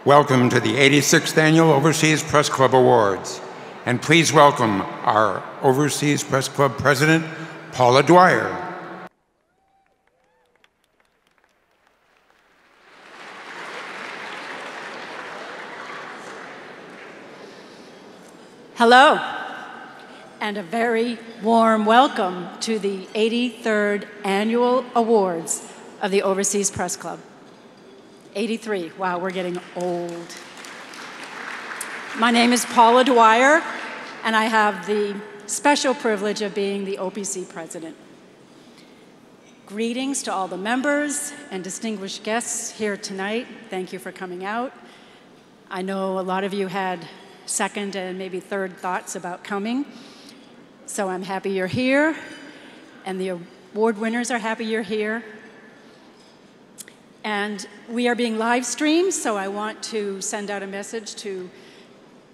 Welcome to the 86th Annual Overseas Press Club Awards. And please welcome our Overseas Press Club President, Paula Dwyer. Hello, and a very warm welcome to the 83rd Annual Awards of the Overseas Press Club. 83, wow, we're getting old. My name is Paula Dwyer, and I have the special privilege of being the OPC president. Greetings to all the members and distinguished guests here tonight. Thank you for coming out. I know a lot of you had second and maybe third thoughts about coming. So I'm happy you're here, and the award winners are happy you're here. And we are being live streamed, so I want to send out a message to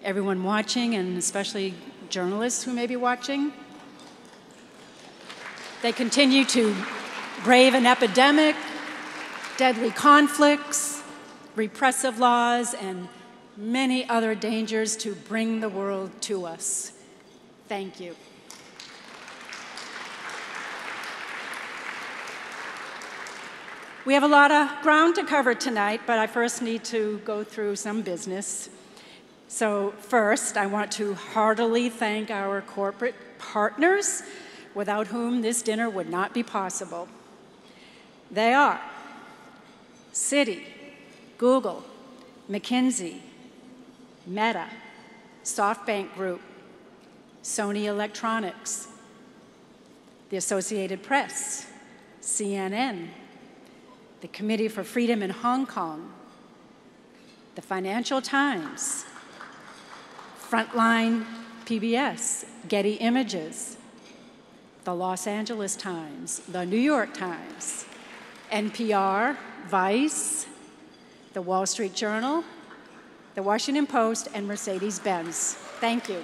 everyone watching, and especially journalists who may be watching. They continue to brave an epidemic, deadly conflicts, repressive laws, and many other dangers to bring the world to us. Thank you. We have a lot of ground to cover tonight, but I first need to go through some business. So first, I want to heartily thank our corporate partners, without whom this dinner would not be possible. They are Citi, Google, McKinsey, Meta, SoftBank Group, Sony Electronics, the Associated Press, CNN, the Committee for Freedom in Hong Kong, the Financial Times, Frontline PBS, Getty Images, the Los Angeles Times, the New York Times, NPR, Vice, the Wall Street Journal, the Washington Post, and Mercedes-Benz. Thank you.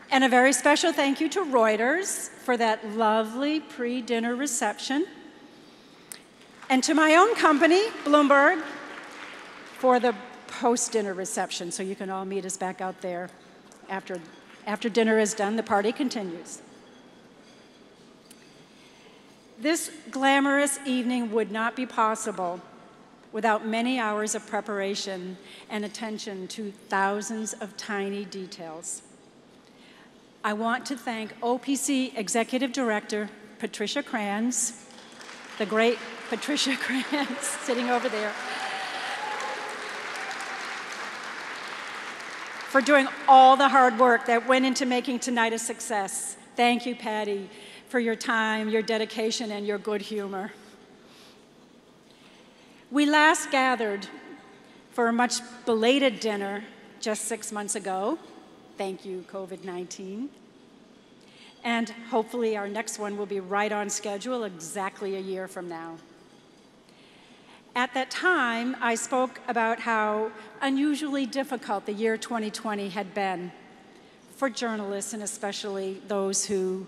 And a very special thank you to Reuters for that lovely pre-dinner reception. And to my own company, Bloomberg, for the post-dinner reception. So you can all meet us back out there after dinner is done. The party continues. This glamorous evening would not be possible without many hours of preparation and attention to thousands of tiny details. I want to thank OPC Executive Director Patricia Kranz, the great Patricia Kranz, sitting over there, for doing all the hard work that went into making tonight a success. Thank you, Patty, for your time, your dedication, and your good humor. We last gathered for a much belated dinner just 6 months ago. Thank you, COVID-19. And hopefully our next one will be right on schedule exactly a year from now. At that time, I spoke about how unusually difficult the year 2020 had been for journalists, and especially those who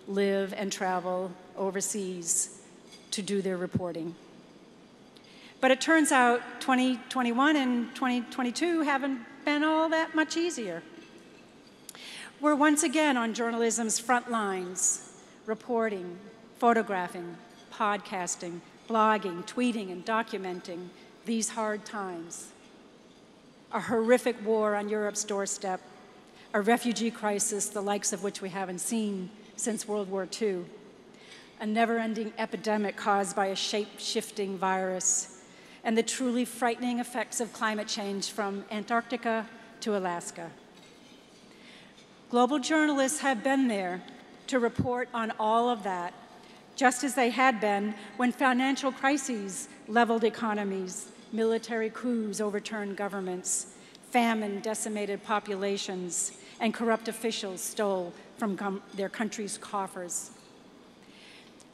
live and travel overseas to do their reporting. But it turns out 2021 and 2022 haven't been all that much easier. We're once again on journalism's front lines, reporting, photographing, podcasting, blogging, tweeting, and documenting these hard times. A horrific war on Europe's doorstep, a refugee crisis the likes of which we haven't seen since World War II, a never-ending epidemic caused by a shape-shifting virus, and the truly frightening effects of climate change from Antarctica to Alaska. Global journalists have been there to report on all of that, just as they had been when financial crises leveled economies, military coups overturned governments, famine decimated populations, and corrupt officials stole from their country's coffers.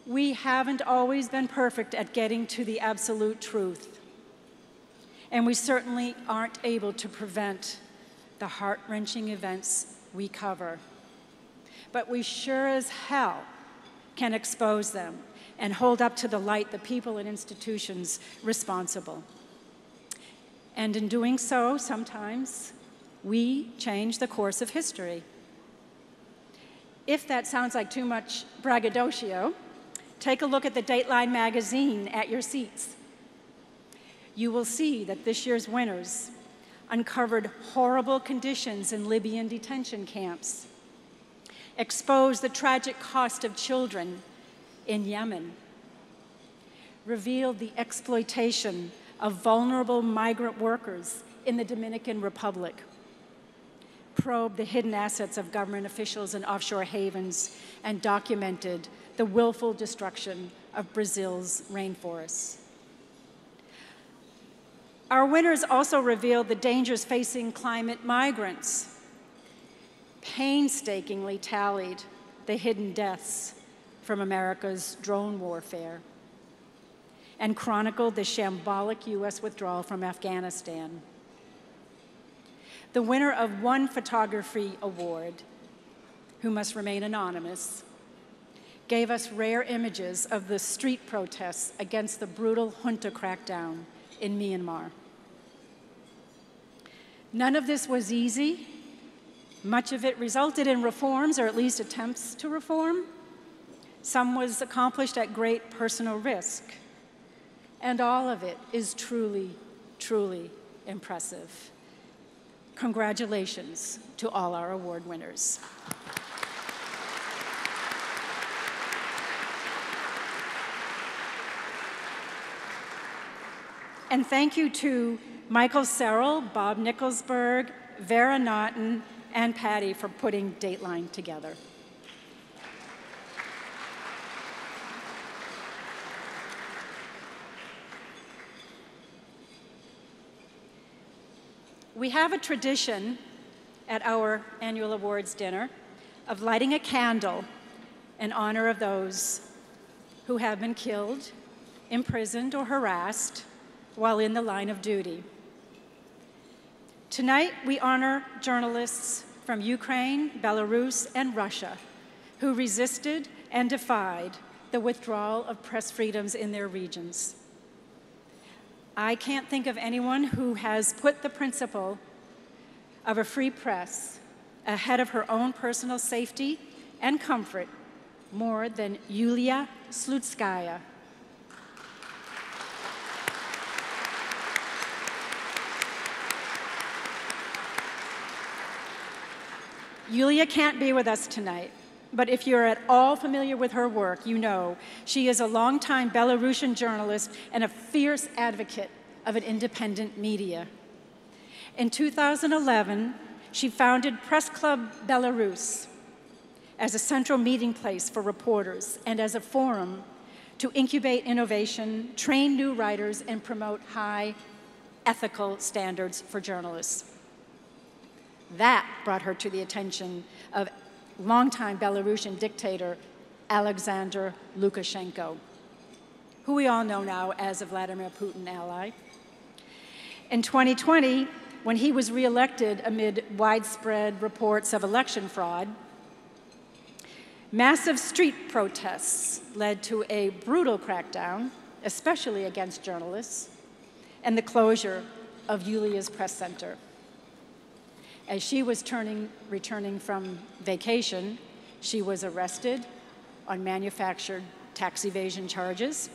We haven't always been perfect at getting to the absolute truth, and we certainly aren't able to prevent the heart-wrenching events we cover. But we sure as hell can expose them, and hold up to the light the people and institutions responsible. And in doing so, sometimes we change the course of history. If that sounds like too much braggadocio, take a look at the Dateline magazine at your seats. You will see that this year's winners uncovered horrible conditions in Libyan detention camps, exposed the tragic cost of children in Yemen, revealed the exploitation of vulnerable migrant workers in the Dominican Republic, probed the hidden assets of government officials in offshore havens, and documented the willful destruction of Brazil's rainforests. Our winners also revealed the dangers facing climate migrants, painstakingly tallied the hidden deaths from America's drone warfare, and chronicled the shambolic US withdrawal from Afghanistan. The winner of one photography award, who must remain anonymous, gave us rare images of the street protests against the brutal junta crackdown in Myanmar. None of this was easy. Much of it resulted in reforms, or at least attempts to reform. Some was accomplished at great personal risk. And all of it is truly, truly impressive. Congratulations to all our award winners. And thank you to Michael Serrell, Bob Nicholsberg, Vera Naughton, and Patty for putting Dateline together. We have a tradition at our annual awards dinner of lighting a candle in honor of those who have been killed, imprisoned, or harassed while in the line of duty. Tonight, we honor journalists from Ukraine, Belarus, and Russia who resisted and defied the withdrawal of press freedoms in their regions. I can't think of anyone who has put the principle of a free press ahead of her own personal safety and comfort more than Yulia Slutskaya. Yulia can't be with us tonight, but if you're at all familiar with her work, you know she is a longtime Belarusian journalist and a fierce advocate of an independent media. In 2011, she founded Press Club Belarus as a central meeting place for reporters and as a forum to incubate innovation, train new writers, and promote high ethical standards for journalists. That brought her to the attention of longtime Belarusian dictator Alexander Lukashenko, who we all know now as a Vladimir Putin ally. In 2020, when he was reelected amid widespread reports of election fraud, massive street protests led to a brutal crackdown, especially against journalists, and the closure of Yulia's press center. As she was returning from vacation, she was arrested on manufactured tax evasion charges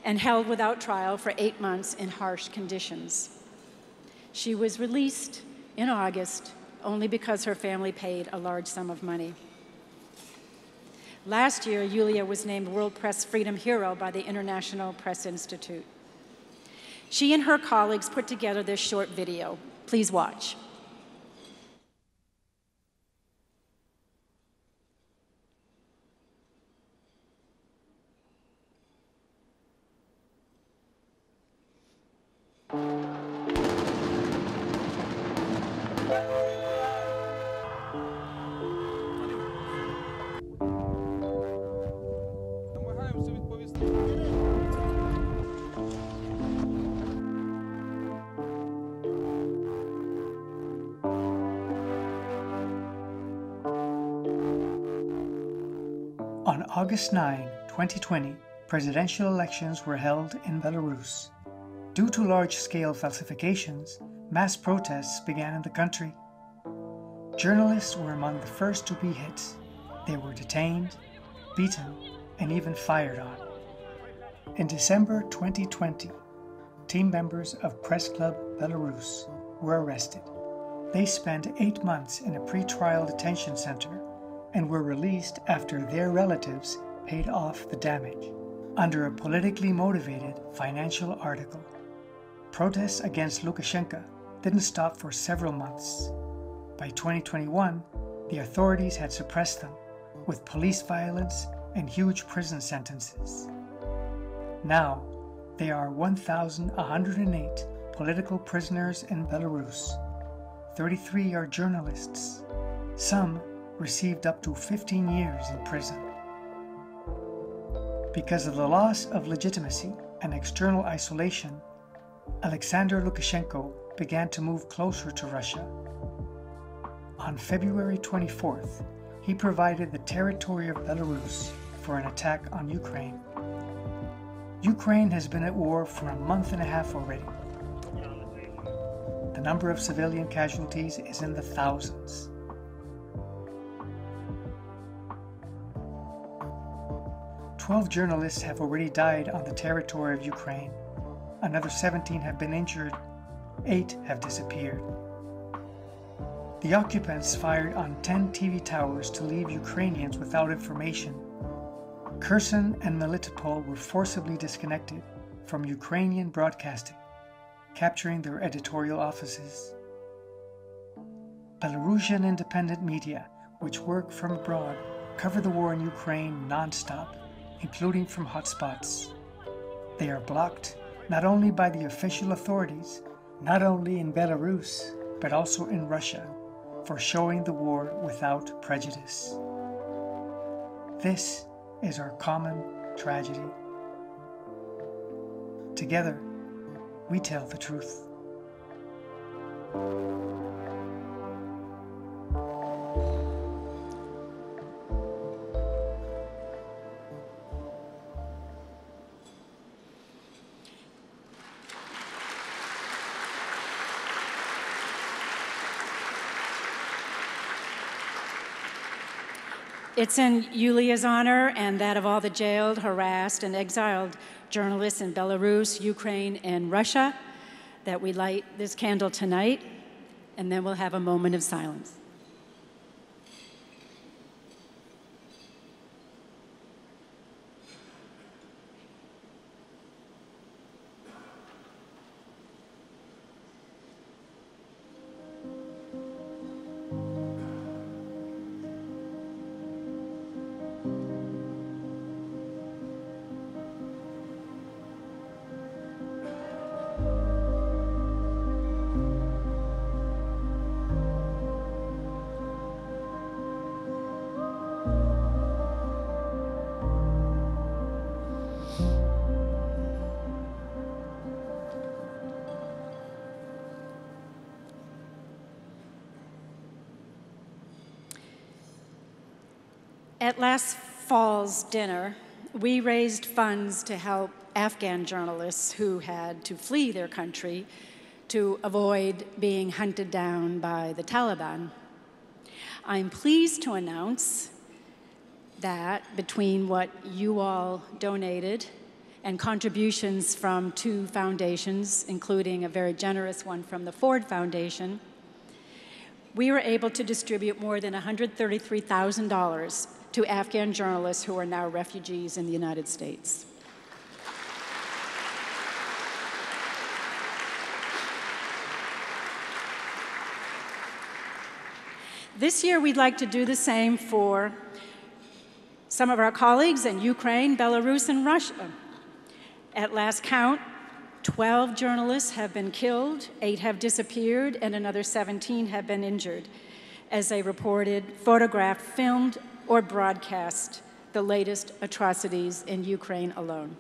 and held without trial for 8 months in harsh conditions. She was released in August only because her family paid a large sum of money. Last year, Yulia was named World Press Freedom Hero by the International Press Institute. She and her colleagues put together this short video. Please watch. On August 9, 2020, presidential elections were held in Belarus. Due to large-scale falsifications, mass protests began in the country. Journalists were among the first to be hit. They were detained, beaten, and even fired on. In December 2020, team members of Press Club Belarus were arrested. They spent 8 months in a pre-trial detention center and were released after their relatives paid off the damage under a politically motivated financial article. Protests against Lukashenko didn't stop for several months. By 2021, the authorities had suppressed them with police violence and huge prison sentences. Now, there are 1,108 political prisoners in Belarus. 33 are journalists. Some received up to 15 years in prison. Because of the loss of legitimacy and external isolation, Alexander Lukashenko began to move closer to Russia. On February 24th, he provided the territory of Belarus for an attack on Ukraine. Ukraine has been at war for a month and a half already. The number of civilian casualties is in the thousands. 12 journalists have already died on the territory of Ukraine. Another 17 have been injured. 8 have disappeared. The occupants fired on 10 TV towers to leave Ukrainians without information. Kherson and Melitopol were forcibly disconnected from Ukrainian broadcasting, capturing their editorial offices. Belarusian independent media, which work from abroad, cover the war in Ukraine non-stop, including from hotspots. They are blocked not only by the official authorities, not only in Belarus, but also in Russia, for showing the war without prejudice. This is our common tragedy. Together, we tell the truth. It's in Yulia's honor and that of all the jailed, harassed, and exiled journalists in Belarus, Ukraine, and Russia that we light this candle tonight, and then we'll have a moment of silence. At last fall's dinner, we raised funds to help Afghan journalists who had to flee their country to avoid being hunted down by the Taliban. I'm pleased to announce that between what you all donated and contributions from 2 foundations, including a very generous one from the Ford Foundation, we were able to distribute more than $133,000 to Afghan journalists who are now refugees in the United States. This year, we'd like to do the same for some of our colleagues in Ukraine, Belarus, and Russia. At last count, 12 journalists have been killed, 8 have disappeared, and another 17 have been injured as they reported, photographed, filmed, or broadcast the latest atrocities in Ukraine alone.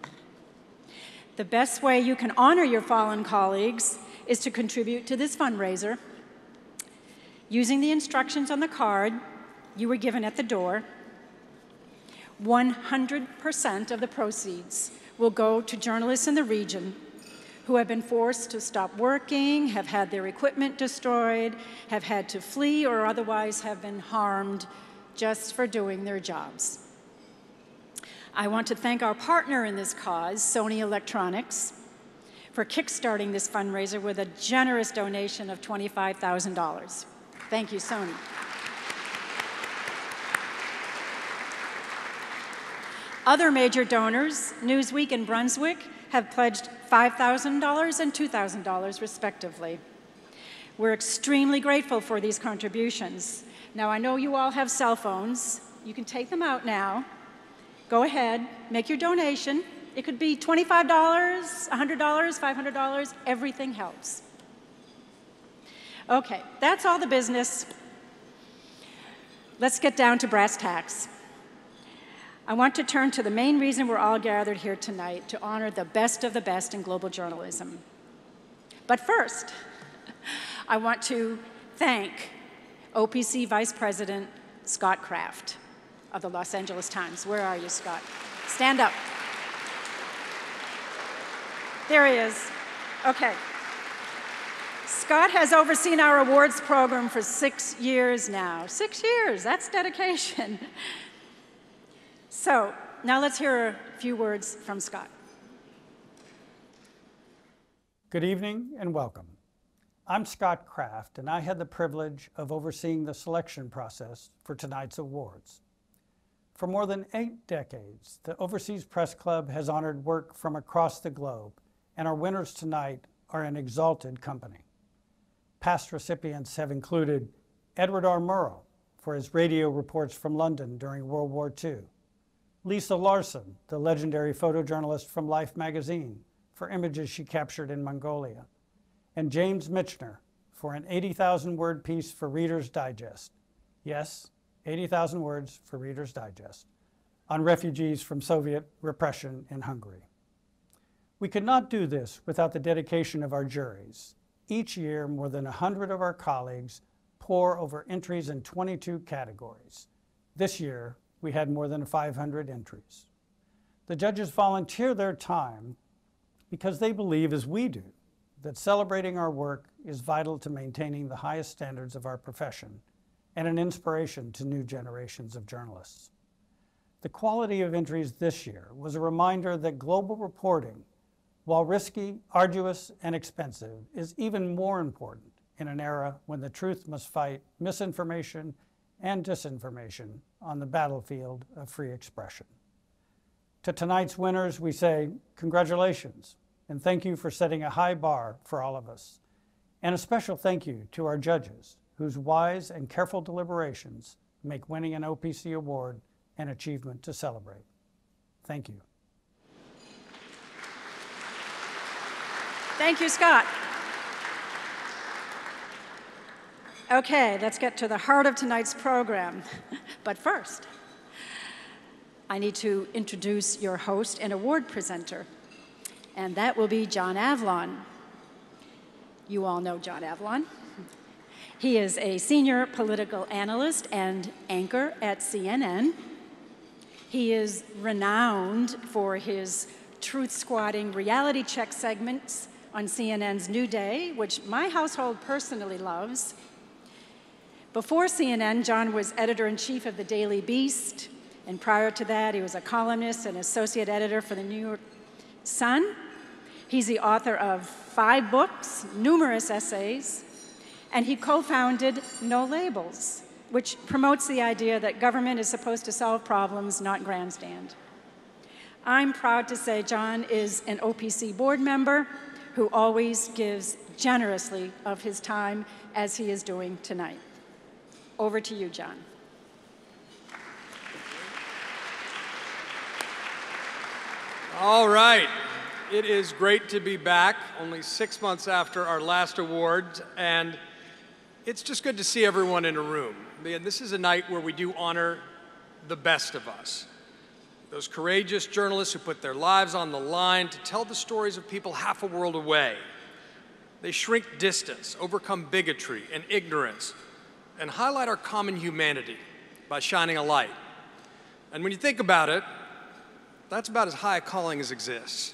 The best way you can honor your fallen colleagues is to contribute to this fundraiser. Using the instructions on the card you were given at the door, 100% of the proceeds will go to journalists in the region who have been forced to stop working, have had their equipment destroyed, have had to flee, or otherwise have been harmed just for doing their jobs. I want to thank our partner in this cause, Sony Electronics, for kickstarting this fundraiser with a generous donation of $25,000. Thank you, Sony. Other major donors, Newsweek and Brunswick, have pledged $5,000 and $2,000 respectively. We're extremely grateful for these contributions. Now, I know you all have cell phones. You can take them out now. Go ahead, make your donation. It could be $25, $100, $500, everything helps. Okay, that's all the business. Let's get down to brass tacks. I want to turn to the main reason we're all gathered here tonight, to honor the best of the best in global journalism. But first, I want to thank OPC Vice President Scott Kraft of the Los Angeles Times. Where are you, Scott? Stand up. There he is. Okay. Scott has overseen our awards program for 6 years now. 6 years, that's dedication. So now let's hear a few words from Scott. Good evening and welcome. I'm Scott Kraft, and I had the privilege of overseeing the selection process for tonight's awards. For more than 8 decades, the Overseas Press Club has honored work from across the globe, and our winners tonight are an exalted company. Past recipients have included Edward R. Murrow for his radio reports from London during World War II, Lisa Larson, the legendary photojournalist from Life magazine, for images she captured in Mongolia, and James Michener for an 80,000-word piece for Reader's Digest. Yes, 80,000 words for Reader's Digest, on refugees from Soviet repression in Hungary. We could not do this without the dedication of our juries. Each year, more than 100 of our colleagues pore over entries in 22 categories. This year, we had more than 500 entries. The judges volunteer their time because they believe, as we do, that celebrating our work is vital to maintaining the highest standards of our profession and an inspiration to new generations of journalists. The quality of entries this year was a reminder that global reporting, while risky, arduous, and expensive, is even more important in an era when the truth must fight misinformation and disinformation on the battlefield of free expression. To tonight's winners, we say congratulations and thank you for setting a high bar for all of us. And a special thank you to our judges, whose wise and careful deliberations make winning an OPC award an achievement to celebrate. Thank you. Thank you, Scott. Okay, let's get to the heart of tonight's program. But first, I need to introduce your host and award presenter, and that will be John Avlon. You all know John Avlon. He is a senior political analyst and anchor at CNN. He is renowned for his truth-squatting reality check segments on CNN's New Day, which my household personally loves. Before CNN, John was editor-in-chief of the Daily Beast, and prior to that, he was a columnist and associate editor for the New York Sun. He's the author of 5 books, numerous essays, and he co-founded No Labels, which promotes the idea that government is supposed to solve problems, not grandstand. I'm proud to say John is an OPC board member who always gives generously of his time, as he is doing tonight. Over to you, John. All right. It is great to be back, only 6 months after our last awards, and it's just good to see everyone in a room. This is a night where we do honor the best of us. Those courageous journalists who put their lives on the line to tell the stories of people half a world away. They shrink distance, overcome bigotry and ignorance, and highlight our common humanity by shining a light. And when you think about it, that's about as high a calling as exists.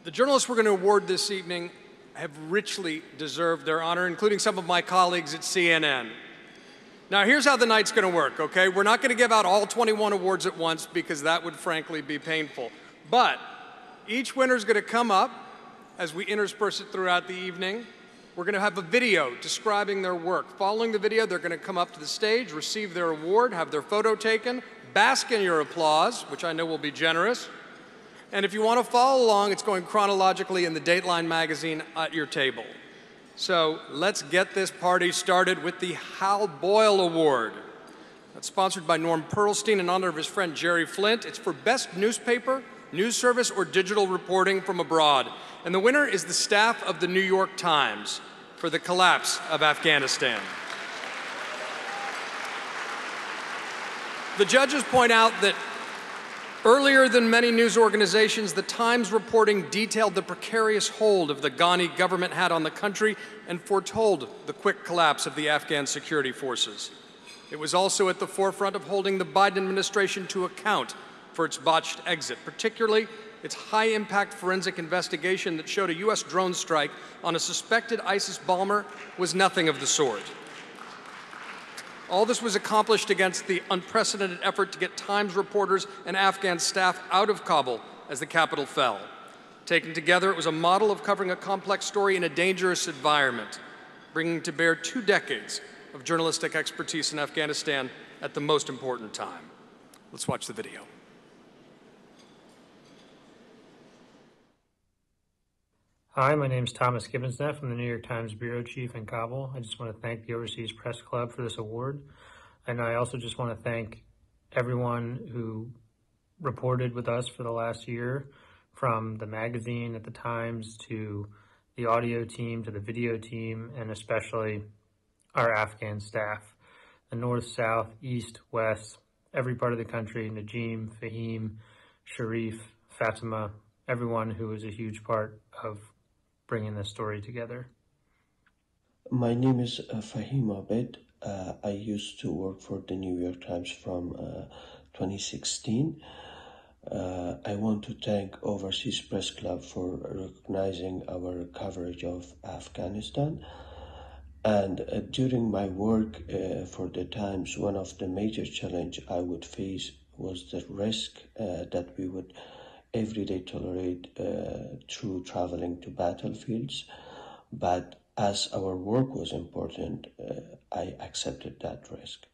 The journalists we're going to award this evening have richly deserved their honor, including some of my colleagues at CNN. Now, here's how the night's going to work, okay? We're not going to give out all 21 awards at once because that would frankly be painful. But each winner is going to come up as we intersperse it throughout the evening. We're going to have a video describing their work. Following the video, they're going to come up to the stage, receive their award, have their photo taken, bask in your applause, which I know will be generous. And if you want to follow along, it's going chronologically in the Dateline magazine at your table. So let's get this party started with the Hal Boyle Award. That's sponsored by Norm Pearlstein in honor of his friend Jerry Flint. It's for Best Newspaper, News Service, or Digital Reporting from Abroad. And the winner is the staff of the New York Times for the collapse of Afghanistan. The judges point out that earlier than many news organizations, the Times reporting detailed the precarious hold of the Ghani government had on the country and foretold the quick collapse of the Afghan security forces. It was also at the forefront of holding the Biden administration to account for its botched exit, particularly its high-impact forensic investigation that showed a U.S. drone strike on a suspected ISIS bomber was nothing of the sort. All this was accomplished against the unprecedented effort to get Times reporters and Afghan staff out of Kabul as the capital fell. Taken together, it was a model of covering a complex story in a dangerous environment, bringing to bear 2 decades of journalistic expertise in Afghanistan at the most important time. Let's watch the video. Hi, my name is Thomas Gibbonsnet from the New York Times Bureau Chief in Kabul. I just want to thank the Overseas Press Club for this award. And I also just want to thank everyone who reported with us for the last year, from the magazine at the Times to the audio team to the video team, and especially our Afghan staff. The North, South, East, West, every part of the country, Najim, Fahim, Sharif, Fatima, everyone who was a huge part of bringing this story together. My name is Fahim Abed. I used to work for the New York Times from 2016. I want to thank Overseas Press Club for recognizing our coverage of Afghanistan. And during my work for the Times, one of the major challenges I would face was the risk that we would every day tolerate through traveling to battlefields. But as our work was important, I accepted that risk.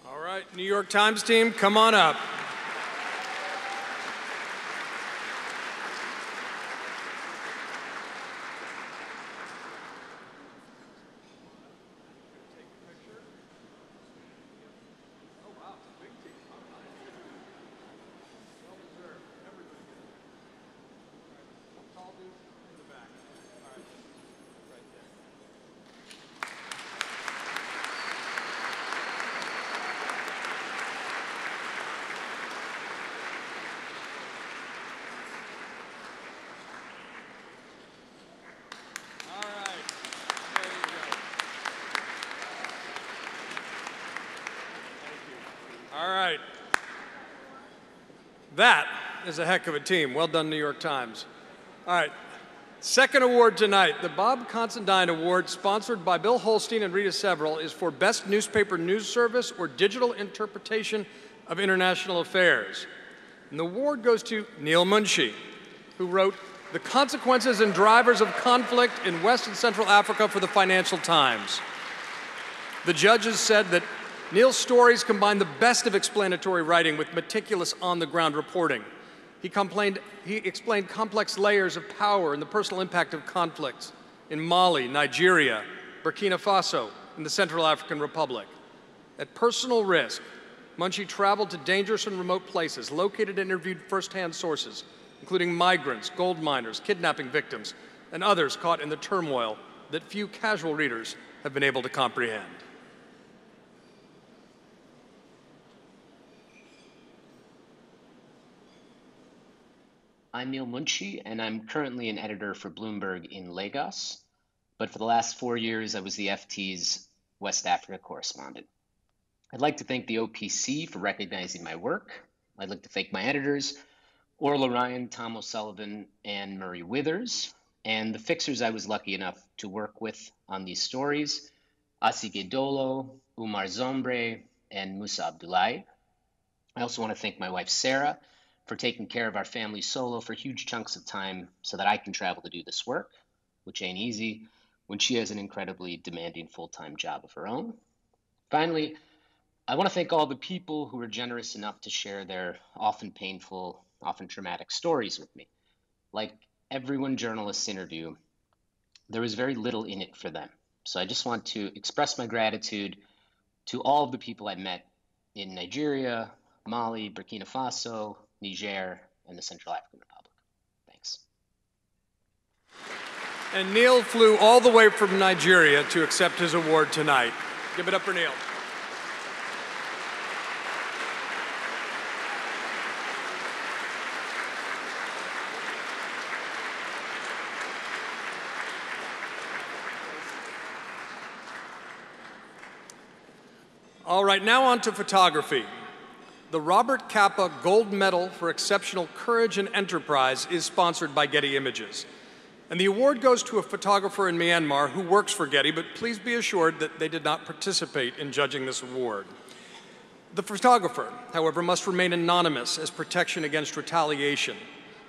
All right, New York Times team, come on up. That is a heck of a team. Well done, New York Times. All right, second award tonight, the Bob Considine Award, sponsored by Bill Holstein and Rita Several, is for Best Newspaper, News Service, or Digital Interpretation of International Affairs. And the award goes to Neil Munshi, who wrote The Consequences and Drivers of Conflict in West and Central Africa for the Financial Times. The judges said that Neil's stories combine the best of explanatory writing with meticulous on-the-ground reporting. He explained complex layers of power and the personal impact of conflicts in Mali, Nigeria, Burkina Faso, and the Central African Republic. At personal risk, Munshi traveled to dangerous and remote places, located and interviewed firsthand sources, including migrants, gold miners, kidnapping victims, and others caught in the turmoil that few casual readers have been able to comprehend. I'm Neil Munshi, and I'm currently an editor for Bloomberg in Lagos. But for the last 4 years, I was the FT's West Africa correspondent. I'd like to thank the OPC for recognizing my work. I'd like to thank my editors, Orla Ryan, Tom O'Sullivan, and Murray Withers, and the fixers I was lucky enough to work with on these stories, Asige Dolo, Umar Zombre, and Musa Abdullahi. I also want to thank my wife, Sarah, for taking care of our family solo for huge chunks of time so that I can travel to do this work, which ain't easy when she has an incredibly demanding full-time job of her own. Finally, I want to thank all the people who were generous enough to share their often painful, often traumatic stories with me. Like everyone journalists interview, there was very little in it for them. So I just want to express my gratitude to all of the people I met in Nigeria, Mali, Burkina Faso, Niger, and the Central African Republic. Thanks. And Neil flew all the way from Nigeria to accept his award tonight. Give it up for Neil. All right, now on to photography. The Robert Capa Gold Medal for Exceptional Courage and Enterprise is sponsored by Getty Images. And the award goes to a photographer in Myanmar who works for Getty, but please be assured that they did not participate in judging this award. The photographer, however, must remain anonymous as protection against retaliation.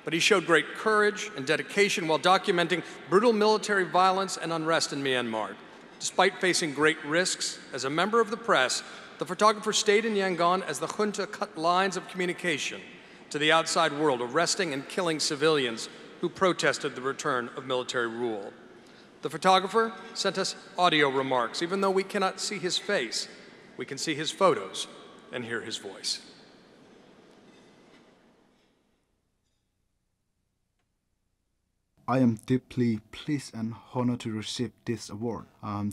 But he showed great courage and dedication while documenting brutal military violence and unrest in Myanmar. Despite facing great risks, as a member of the press, the photographer stayed in Yangon as the junta cut lines of communication to the outside world, arresting and killing civilians who protested the return of military rule. The photographer sent us audio remarks. Even though we cannot see his face, we can see his photos and hear his voice. I am deeply pleased and honored to receive this award.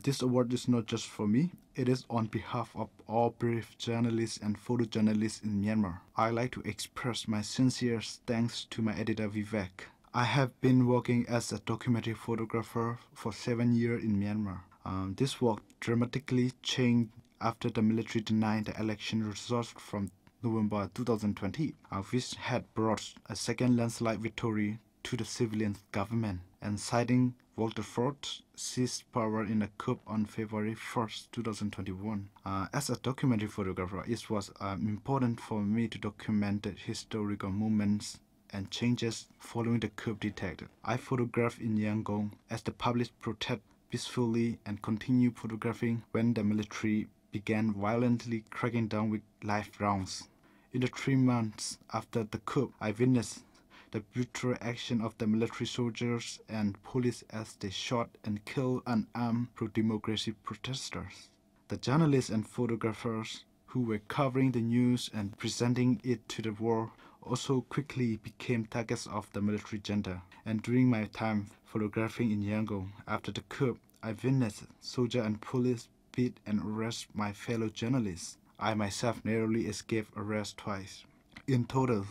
This award is not just for me, it is on behalf of all brave journalists and photojournalists in Myanmar. I'd like to express my sincere thanks to my editor Vivek. I have been working as a documentary photographer for 7 years in Myanmar. This work dramatically changed after the military denied the election results from November 2020, which had brought a second landslide victory to the civilian government, and citing Walter Ford seized power in a coup on February 1st, 2021. As a documentary photographer, it was important for me to document the historical movements and changes following the coup detected. I photographed in Yangon as the public protested peacefully and continued photographing when the military began violently cracking down with live rounds. In the 3 months after the coup, I witnessed the brutal action of the military soldiers and police as they shot and killed unarmed pro-democracy protesters. The journalists and photographers who were covering the news and presenting it to the world also quickly became targets of the military junta. And during my time photographing in Yangon after the coup, I witnessed soldiers and police beat and arrest my fellow journalists. I myself narrowly escaped arrest twice. In total,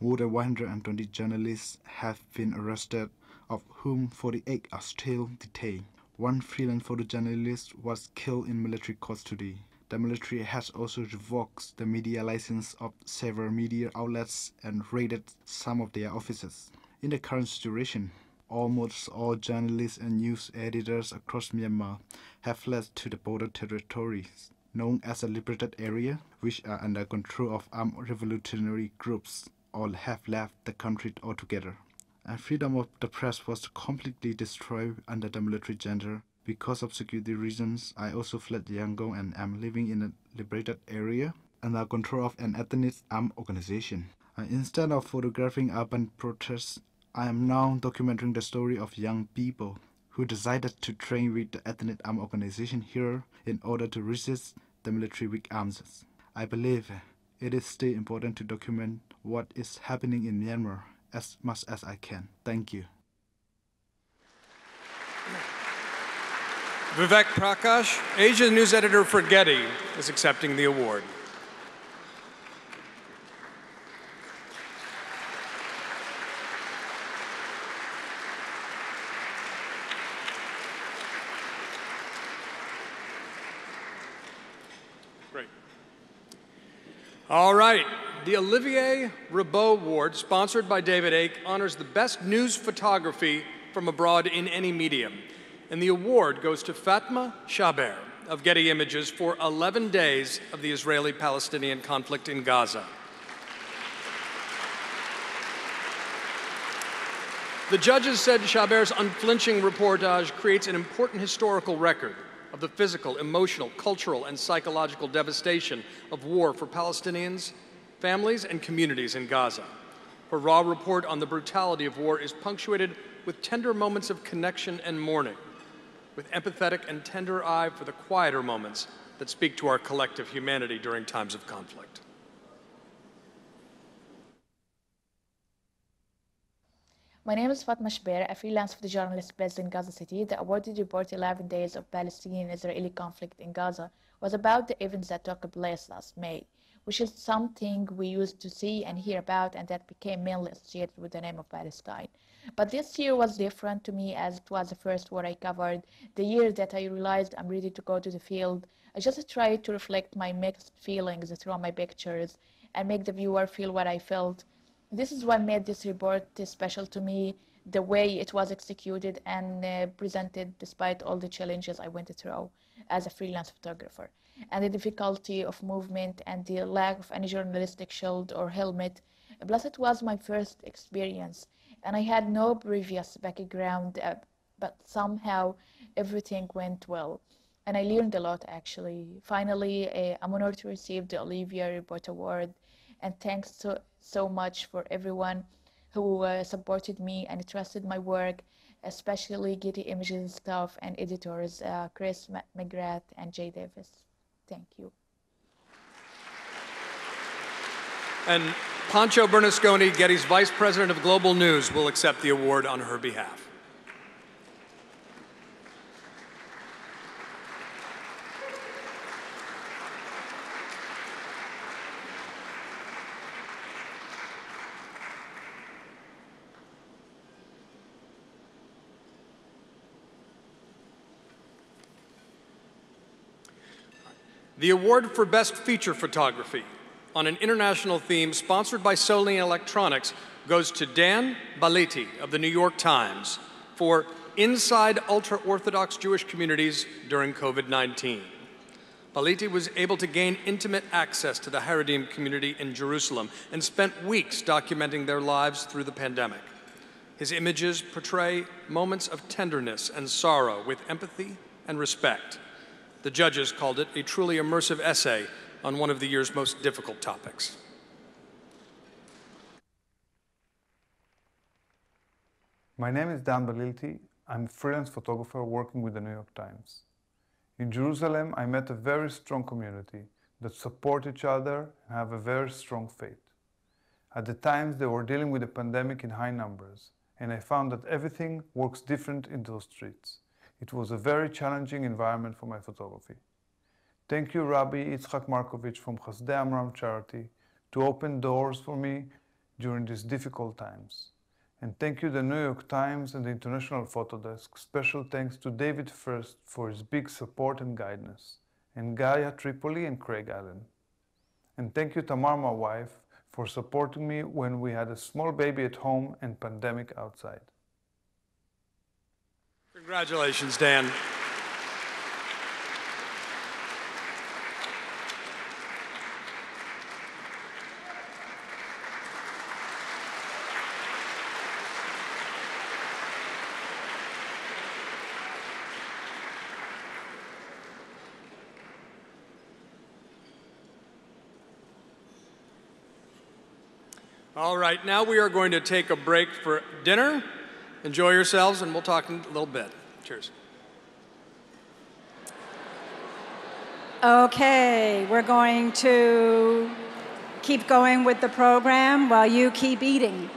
more than 120 journalists have been arrested, of whom 48 are still detained. One freelance photojournalist was killed in military custody. The military has also revoked the media license of several media outlets and raided some of their offices. In the current situation, almost all journalists and news editors across Myanmar have fled to the border territories, known as the liberated area, which are under control of armed revolutionary groups. All have left the country altogether. And freedom of the press was completely destroyed under the military junta. Because of security reasons, I also fled Yangon and am living in a liberated area under control of an ethnic armed organization. Instead of photographing urban protests, I am now documenting the story of young people who decided to train with the ethnic armed organization here in order to resist the military with arms. I believe it is still important to document what is happening in Myanmar as much as I can. Thank you. Vivek Prakash, Asia News Editor for Getty, is accepting the award. Great. All right. The Olivier Ribot Award, sponsored by David Ake, honors the best news photography from abroad in any medium. And the award goes to Fatma Shaber of Getty Images for 11 days of the Israeli-Palestinian conflict in Gaza. The judges said Shaber's unflinching reportage creates an important historical record of the physical, emotional, cultural, and psychological devastation of war for Palestinians, families, and communities in Gaza. Her raw report on the brutality of war is punctuated with tender moments of connection and mourning, with empathetic and tender eye for the quieter moments that speak to our collective humanity during times of conflict. My name is Fatma Shaber, a freelance photojournalist based in Gaza City. The awarded report 11 Days of Palestinian-Israeli Conflict in Gaza was about the events that took place last May, which is something we used to see and hear about and that became mainly associated with the name of Palestine. But this year was different to me as it was the first war I covered, the year that I realized I'm ready to go to the field. I just tried to reflect my mixed feelings through my pictures and make the viewer feel what I felt. This is what made this report special to me, the way it was executed and presented despite all the challenges I went through as a freelance photographer, and the difficulty of movement and the lack of any journalistic shield or helmet. Plus, it was my first experience, and I had no previous background, but somehow everything went well. And I learned a lot, actually. Finally, I'm honored to receive the Olivier Ribot Award, and thanks so much for everyone who supported me and trusted my work, especially Getty Images staff and editors, Chris McGrath and Jay Davis. Thank you. And Pancho Bernasconi, Getty's Vice President of Global News, will accept the award on her behalf. The award for Best Feature Photography on an international theme sponsored by Sony Electronics goes to Dan Baliti of the New York Times for Inside Ultra-Orthodox Jewish Communities During COVID-19. Baliti was able to gain intimate access to the Haredim community in Jerusalem and spent weeks documenting their lives through the pandemic. His images portray moments of tenderness and sorrow with empathy and respect. The judges called it a truly immersive essay on one of the year's most difficult topics. My name is Dan Balilti. I'm a freelance photographer working with the New York Times. In Jerusalem, I met a very strong community that support each other and have a very strong faith. At the Times, they were dealing with a pandemic in high numbers, and I found that everything works different in those streets. It was a very challenging environment for my photography. Thank you, Rabbi Yitzchak Markovich from Chasdei Amram Charity, to open doors for me during these difficult times. And thank you, the New York Times and the International Photo Desk. Special thanks to David First for his big support and guidance, and Gaia Tripoli and Craig Allen. And thank you, Tamar, my wife, for supporting me when we had a small baby at home and pandemic outside. Congratulations, Dan. All right, now we are going to take a break for dinner. Enjoy yourselves, and we'll talk in a little bit. Cheers. Okay, we're going to keep going with the program while you keep eating.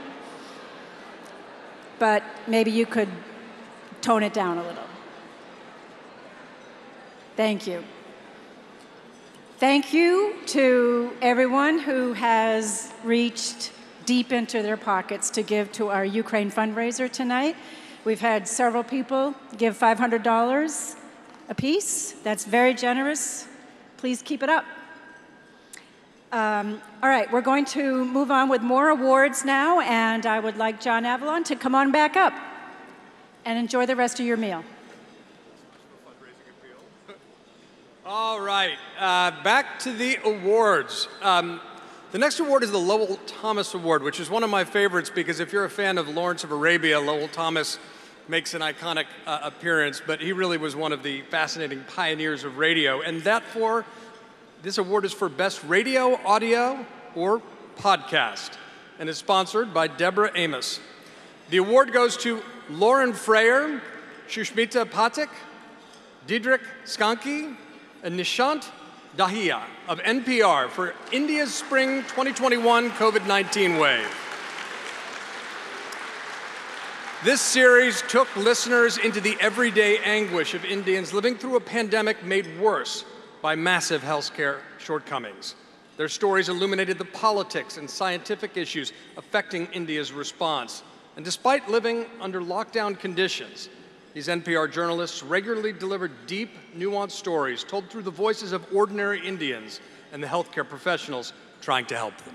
But maybe you could tone it down a little. Thank you. Thank you to everyone who has reached deep into their pockets to give to our Ukraine fundraiser tonight. We've had several people give $500 apiece. That's very generous. Please keep it up. All right, we're going to move on with more awards now, and I would like John Avalon to come on back up and enjoy the rest of your meal. All right, back to the awards. The next award is the Lowell Thomas Award, which is one of my favorites because if you're a fan of Lawrence of Arabia, Lowell Thomas makes an iconic appearance, but he really was one of the fascinating pioneers of radio. And this award is for Best Radio, Audio, or Podcast, and is sponsored by Deborah Amos. The award goes to Lauren Freyer, Shushmita Pathak, Diedrich Skanke, and Nishant Dahiya of NPR for India's Spring 2021 COVID-19 wave. This series took listeners into the everyday anguish of Indians living through a pandemic made worse by massive healthcare shortcomings. Their stories illuminated the politics and scientific issues affecting India's response. And despite living under lockdown conditions, these NPR journalists regularly delivered deep, nuanced stories told through the voices of ordinary Indians and the healthcare professionals trying to help them.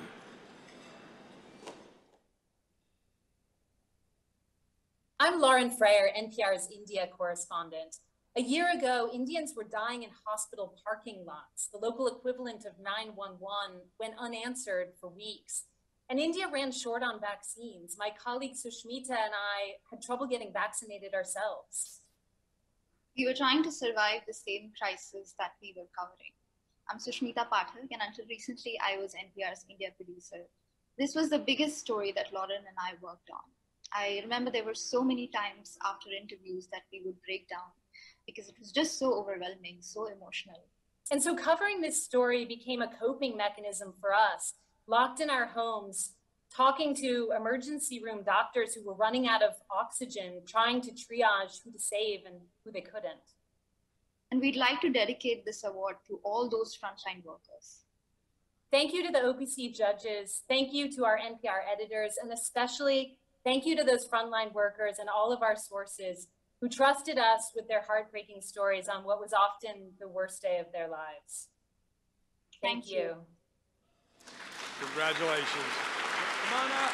I'm Lauren Freyer, NPR's India correspondent. A year ago, Indians were dying in hospital parking lots. The local equivalent of 911 went unanswered for weeks. And India ran short on vaccines. My colleague Sushmita and I had trouble getting vaccinated ourselves. We were trying to survive the same crisis that we were covering. I'm Sushmita Pathak, and until recently, I was NPR's India producer. This was the biggest story that Lauren and I worked on. I remember there were so many times after interviews that we would break down because it was just so overwhelming, so emotional. And so covering this story became a coping mechanism for us. Locked in our homes, talking to emergency room doctors who were running out of oxygen, trying to triage who to save and who they couldn't. And we'd like to dedicate this award to all those frontline workers. Thank you to the OPC judges. Thank you to our NPR editors, and especially thank you to those frontline workers and all of our sources who trusted us with their heartbreaking stories on what was often the worst day of their lives. Thank you. Congratulations. Come on up.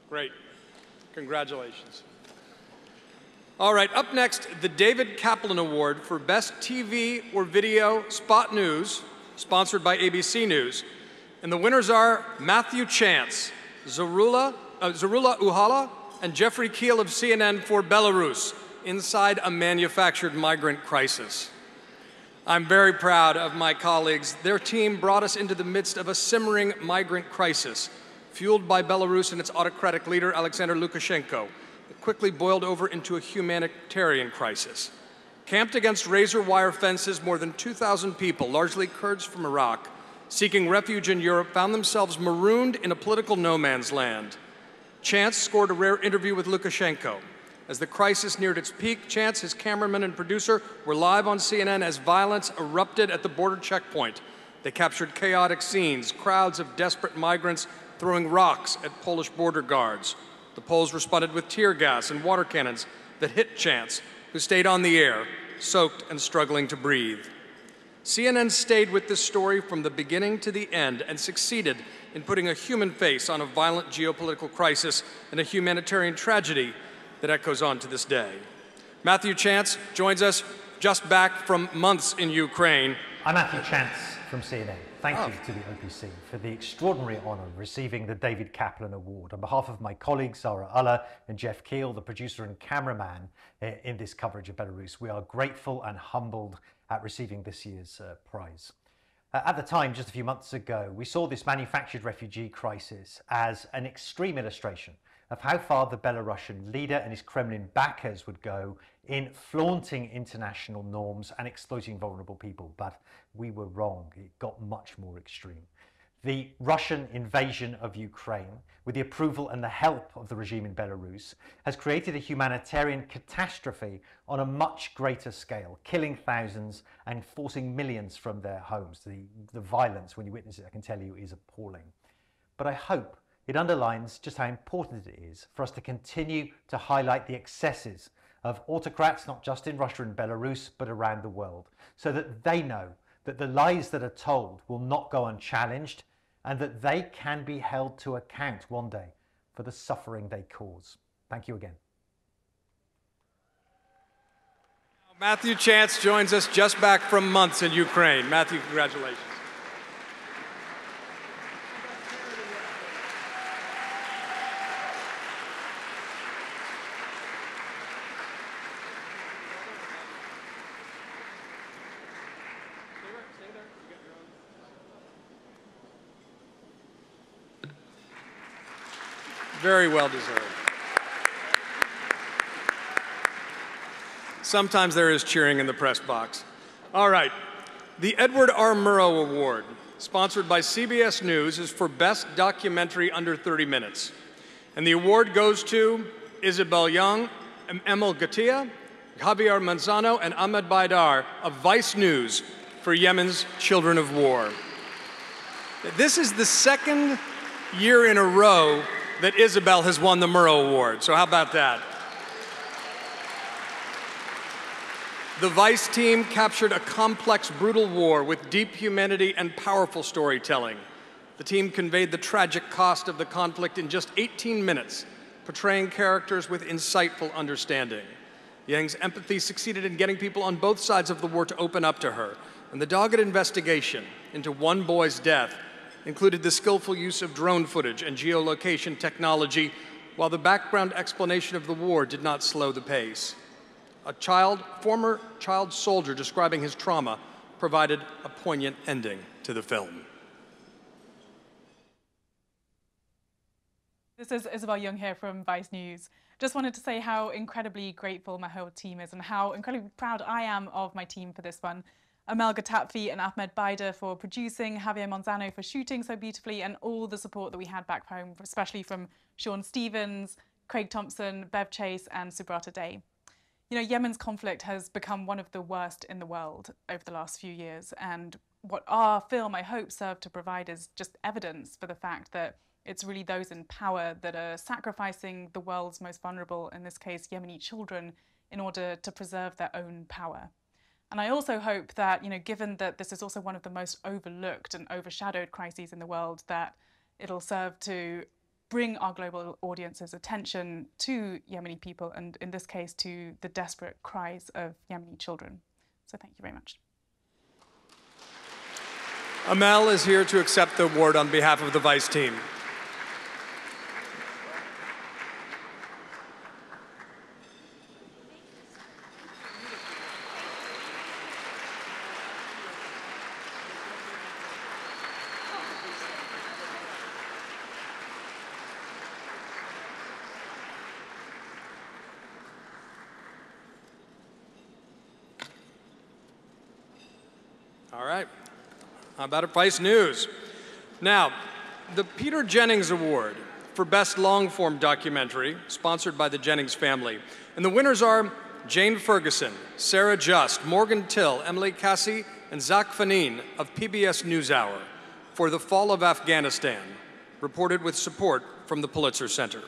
Great. Congratulations. All right, up next, the David Kaplan Award for Best TV or Video Spot News, sponsored by ABC News. And the winners are Matthew Chance, Zarula Uhala, and Jeffrey Keel of CNN for Belarus, inside a manufactured migrant crisis. I'm very proud of my colleagues. Their team brought us into the midst of a simmering migrant crisis, fueled by Belarus and its autocratic leader, Alexander Lukashenko. It quickly boiled over into a humanitarian crisis. Camped against razor wire fences, more than 2,000 people, largely Kurds from Iraq, seeking refuge in Europe, found themselves marooned in a political no man's land. Chance scored a rare interview with Lukashenko. As the crisis neared its peak, Chance, his cameraman and producer, were live on CNN as violence erupted at the border checkpoint. They captured chaotic scenes, crowds of desperate migrants throwing rocks at Polish border guards. The Poles responded with tear gas and water cannons that hit Chance, who stayed on the air, soaked and struggling to breathe. CNN stayed with this story from the beginning to the end and succeeded in putting a human face on a violent geopolitical crisis and a humanitarian tragedy that echoes on to this day. Matthew Chance joins us just back from months in Ukraine. I'm Matthew Chance from CNN. Thank you to the OPC for the extraordinary honour of receiving the David Kaplan Award. On behalf of my colleagues, Zara Ullah and Jeff Keel, the producer and cameraman in this coverage of Belarus, we are grateful and humbled at receiving this year's prize. At the time, just a few months ago, we saw this manufactured refugee crisis as an extreme illustration of how far the Belarusian leader and his Kremlin backers would go in flaunting international norms and exploiting vulnerable people. But we were wrong. It got much more extreme. The Russian invasion of Ukraine, with the approval and the help of the regime in Belarus, has created a humanitarian catastrophe on a much greater scale, killing thousands and forcing millions from their homes. The violence, when you witness it, I can tell you, is appalling. But I hope it underlines just how important it is for us to continue to highlight the excesses of autocrats, not just in Russia and Belarus, but around the world, so that they know that the lies that are told will not go unchallenged and that they can be held to account one day for the suffering they cause. Thank you again. Matthew Chance joins us just back from months in Ukraine. Matthew, congratulations. Very well deserved. Sometimes there is cheering in the press box. All right. The Edward R. Murrow Award, sponsored by CBS News, is for Best Documentary Under 30 Minutes. And the award goes to Isabel Young, Emil Gatia, Javier Manzano, and Ahmed Baidar of Vice News for Yemen's Children of War. This is the second year in a row that Isabel has won the Murrow Award. So how about that? The Vice team captured a complex, brutal war with deep humanity and powerful storytelling. The team conveyed the tragic cost of the conflict in just 18 minutes, portraying characters with insightful understanding. Yang's empathy succeeded in getting people on both sides of the war to open up to her, and the dogged investigation into one boy's death included the skillful use of drone footage and geolocation technology, while the background explanation of the war did not slow the pace. A former child soldier describing his trauma provided a poignant ending to the film. This is Isabel Young here from Vice News. Just wanted to say how incredibly grateful my whole team is and how incredibly proud I am of my team for this one. Amel Ghataffi and Ahmed Baidar for producing, Javier Manzano for shooting so beautifully, and all the support that we had back home, especially from Sean Stevens, Craig Thompson, Bev Chase, and Subrata Day. You know, Yemen's conflict has become one of the worst in the world over the last few years, and what our film, I hope, served to provide is just evidence for the fact that it's really those in power that are sacrificing the world's most vulnerable, in this case, Yemeni children, in order to preserve their own power. And I also hope that, you know, given that this is also one of the most overlooked and overshadowed crises in the world, that it'll serve to bring our global audience's attention to Yemeni people, and in this case, to the desperate cries of Yemeni children. So thank you very much. Amel is here to accept the award on behalf of the Vice team. All right. How about a Vice News? Now, the Peter Jennings Award for Best Long-Form Documentary, sponsored by the Jennings family. And the winners are Jane Ferguson, Sarah Just, Morgan Till, Emily Cassie, and Zach Fanin of PBS NewsHour for The Fall of Afghanistan, reported with support from the Pulitzer Center.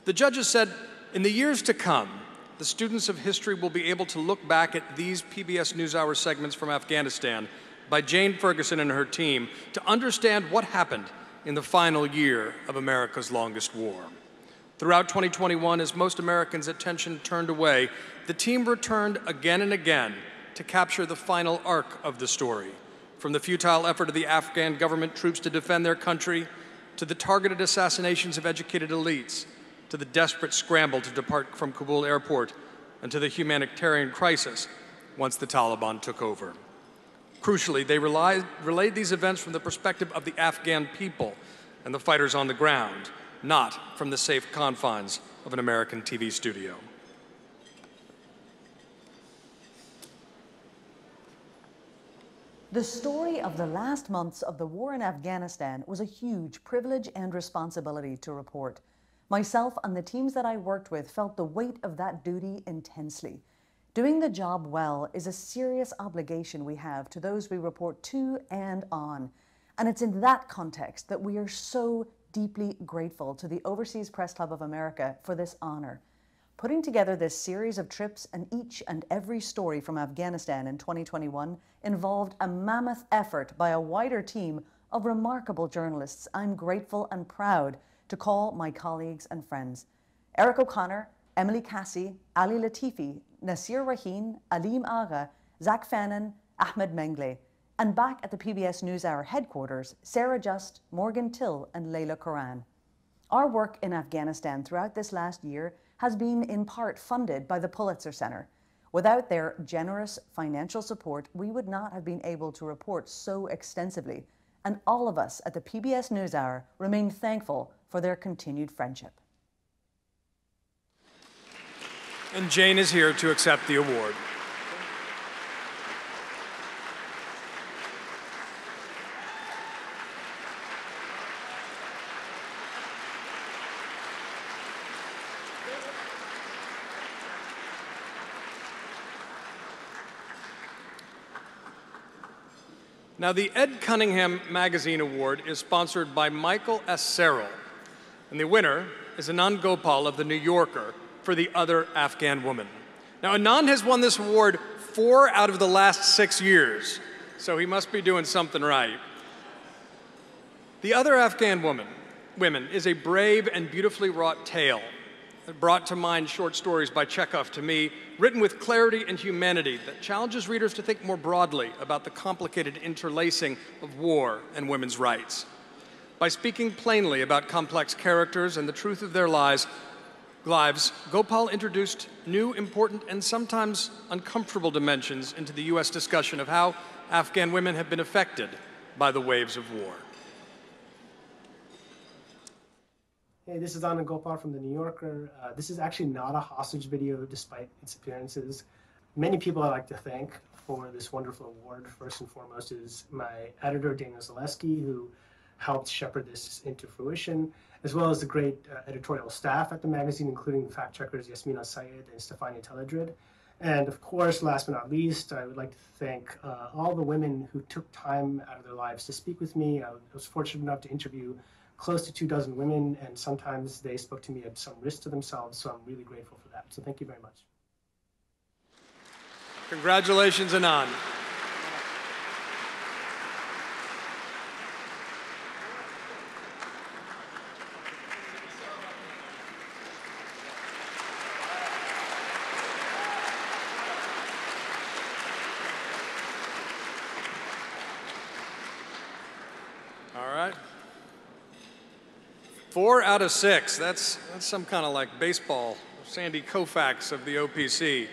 The judges said, in the years to come, the students of history will be able to look back at these PBS NewsHour segments from Afghanistan by Jane Ferguson and her team to understand what happened in the final year of America's longest war. Throughout 2021, as most Americans' attention turned away, the team returned again and again to capture the final arc of the story, from the futile effort of the Afghan government troops to defend their country, to the targeted assassinations of educated elites, to the desperate scramble to depart from Kabul airport, and to the humanitarian crisis once the Taliban took over. Crucially, they relayed these events from the perspective of the Afghan people and the fighters on the ground, not from the safe confines of an American TV studio. The story of the last months of the war in Afghanistan was a huge privilege and responsibility to report. Myself and the teams that I worked with felt the weight of that duty intensely. Doing the job well is a serious obligation we have to those we report to and on. And it's in that context that we are so deeply grateful to the Overseas Press Club of America for this honor. Putting together this series of trips and each and every story from Afghanistan in 2021 involved a mammoth effort by a wider team of remarkable journalists I'm grateful and proud to call my colleagues and friends. Eric O'Connor, Emily Cassie, Ali Latifi, Nasir Raheen, Aleem Agha, Zach Fannin, Ahmed Mengle, and back at the PBS NewsHour headquarters, Sarah Just, Morgan Till, and Layla Quran. Our work in Afghanistan throughout this last year has been in part funded by the Pulitzer Center. Without their generous financial support, we would not have been able to report so extensively, and all of us at the PBS NewsHour remain thankful for their continued friendship. And Jane is here to accept the award. Now, the Ed Cunningham Magazine Award is sponsored by Michael S. Serrell, and the winner is Anand Gopal of The New Yorker for The Other Afghan Woman. Now, Anand has won this award 4 out of the last 6 years, so he must be doing something right. The Other Afghan Women is a brave and beautifully wrought tale that brought to mind short stories by Chekhov to me, written with clarity and humanity that challenges readers to think more broadly about the complicated interlacing of war and women's rights. By speaking plainly about complex characters and the truth of their lives, Gopal introduced new, important, and sometimes uncomfortable dimensions into the U.S. discussion of how Afghan women have been affected by the waves of war. Hey, this is Anand Gopal from The New Yorker. This is actually not a hostage video, despite its appearances. Many people I'd like to thank for this wonderful award. First and foremost is my editor, Dana Zaleski, who helped shepherd this into fruition, as well as the great editorial staff at the magazine, including fact checkers Yasmina Syed and Stefania Teledrid. And of course, last but not least, I would like to thank all the women who took time out of their lives to speak with me. I was fortunate enough to interview close to 24 women, and sometimes they spoke to me at some risk to themselves, so I'm really grateful for that. So thank you very much. Congratulations, Anand. All right. 4 out of 6. That's some kind of like baseball, Sandy Koufax of the OPC.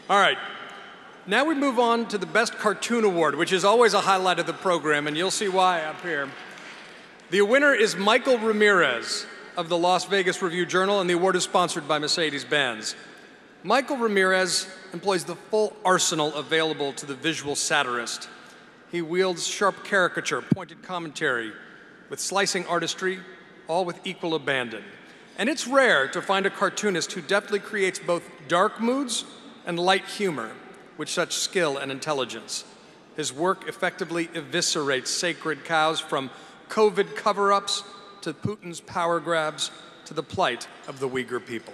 All right. Now we move on to the Best Cartoon Award, which is always a highlight of the program, and you'll see why up here. The winner is Michael Ramirez of the Las Vegas Review-Journal, and the award is sponsored by Mercedes-Benz. Michael Ramirez employs the full arsenal available to the visual satirist. He wields sharp caricature, pointed commentary, with slicing artistry, all with equal abandon. And it's rare to find a cartoonist who deftly creates both dark moods and light humor with such skill and intelligence. His work effectively eviscerates sacred cows, from COVID cover-ups to Putin's power grabs to the plight of the Uyghur people.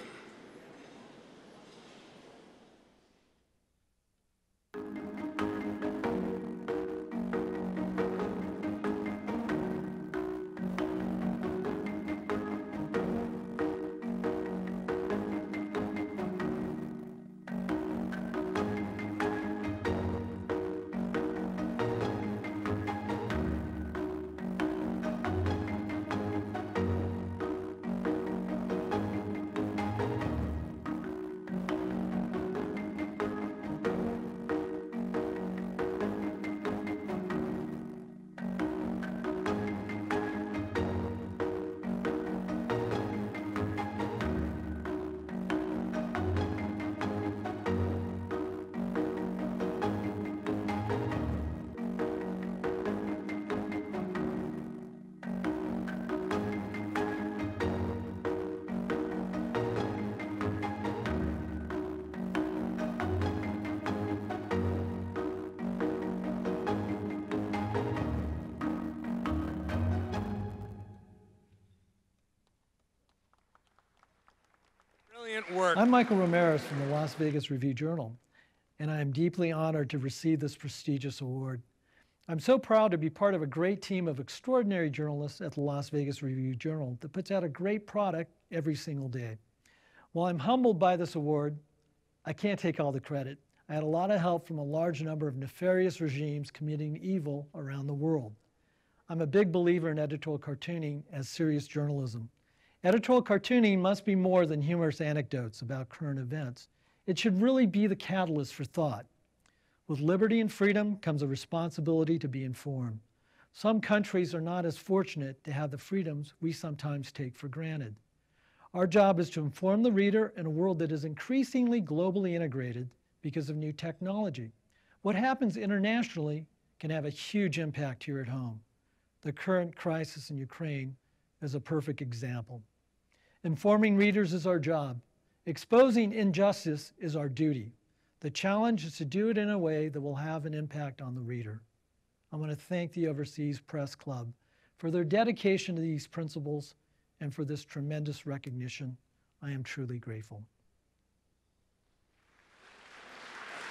Brilliant work. I'm Michael Ramirez from the Las Vegas Review-Journal, and I am deeply honored to receive this prestigious award. I'm so proud to be part of a great team of extraordinary journalists at the Las Vegas Review-Journal that puts out a great product every single day. While I'm humbled by this award, I can't take all the credit. I had a lot of help from a large number of nefarious regimes committing evil around the world. I'm a big believer in editorial cartooning as serious journalism. Editorial cartooning must be more than humorous anecdotes about current events. It should really be the catalyst for thought. With liberty and freedom comes a responsibility to be informed. Some countries are not as fortunate to have the freedoms we sometimes take for granted. Our job is to inform the reader in a world that is increasingly globally integrated because of new technology. What happens internationally can have a huge impact here at home. The current crisis in Ukraine is a perfect example. Informing readers is our job. Exposing injustice is our duty. The challenge is to do it in a way that will have an impact on the reader. I want to thank the Overseas Press Club for their dedication to these principles and for this tremendous recognition. I am truly grateful.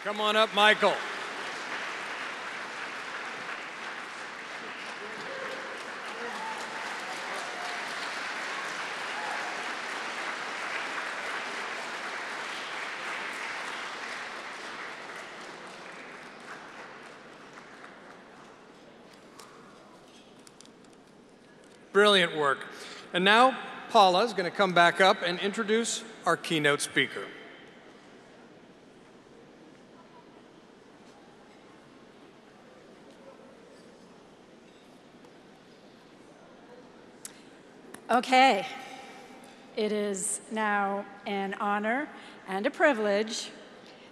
Come on up, Michael. Brilliant work. And now Paula is going to come back up and introduce our keynote speaker. Okay, it is now an honor and a privilege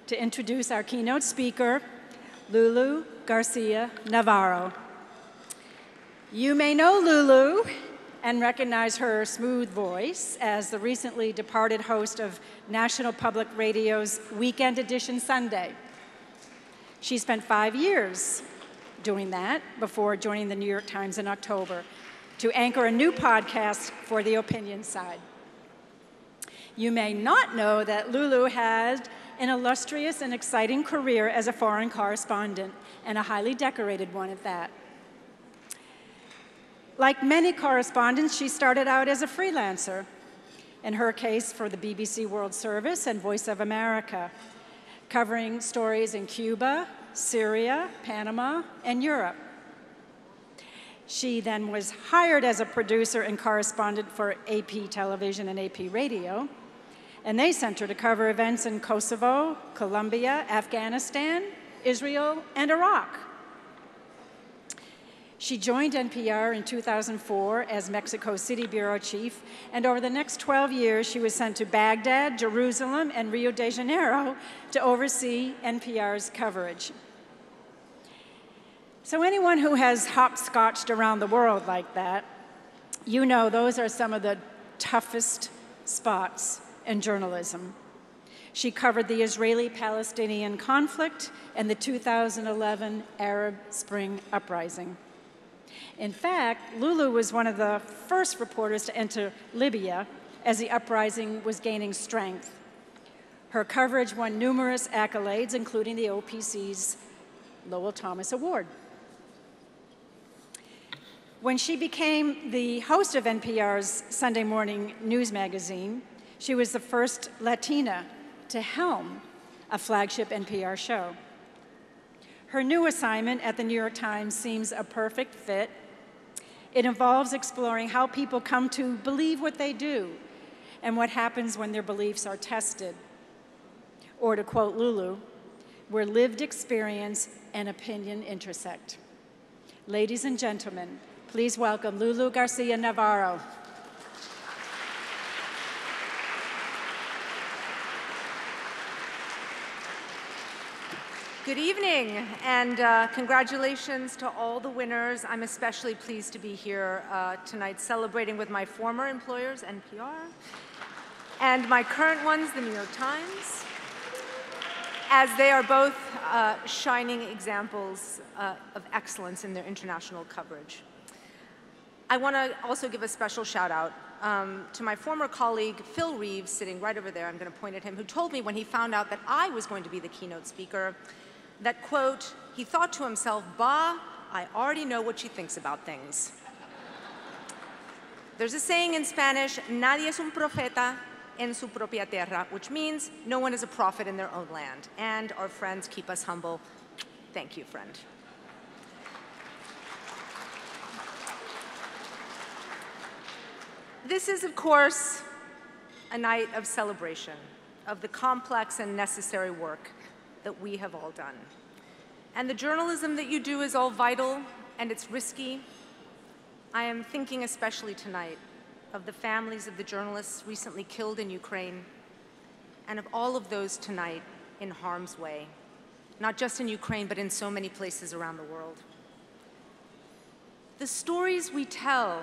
to introduce our keynote speaker, Lulu Garcia Navarro. You may know Lulu and recognize her smooth voice as the recently departed host of National Public Radio's Weekend Edition Sunday. She spent 5 years doing that before joining the New York Times in October to anchor a new podcast for the opinion side. You may not know that Lulu had an illustrious and exciting career as a foreign correspondent, and a highly decorated one at that. Like many correspondents, she started out as a freelancer, in her case for the BBC World Service and Voice of America, covering stories in Cuba, Syria, Panama, and Europe. She then was hired as a producer and correspondent for AP Television and AP Radio, and they sent her to cover events in Kosovo, Colombia, Afghanistan, Israel, and Iraq. She joined NPR in 2004 as Mexico City bureau chief, and over the next 12 years, she was sent to Baghdad, Jerusalem, and Rio de Janeiro to oversee NPR's coverage. So anyone who has hopscotched around the world like that, you know those are some of the toughest spots in journalism. She covered the Israeli-Palestinian conflict and the 2011 Arab Spring uprising. In fact, Lulu was one of the first reporters to enter Libya as the uprising was gaining strength. Her coverage won numerous accolades, including the OPC's Lowell Thomas Award. When she became the host of NPR's Sunday morning news magazine, she was the first Latina to helm a flagship NPR show. Her new assignment at the New York Times seems a perfect fit. It involves exploring how people come to believe what they do and what happens when their beliefs are tested. Or to quote Lulu, where lived experience and opinion intersect. Ladies and gentlemen, please welcome Lulu Garcia Navarro. Good evening, and congratulations to all the winners. I'm especially pleased to be here tonight celebrating with my former employers, NPR, and my current ones, the New York Times, as they are both shining examples of excellence in their international coverage. I want to also give a special shout out to my former colleague, Phil Reeves, sitting right over there, I'm going to point at him, who told me when he found out that I was going to be the keynote speaker, that, quote, he thought to himself, bah, I already know what she thinks about things. There's a saying in Spanish, nadie es un profeta en su propia tierra, which means no one is a prophet in their own land. And our friends keep us humble. Thank you, friend. This is, of course, a night of celebration of the complex and necessary work that we have all done. And the journalism that you do is all vital, and it's risky. I am thinking especially tonight of the families of the journalists recently killed in Ukraine, and of all of those tonight in harm's way, not just in Ukraine, but in so many places around the world. The stories we tell,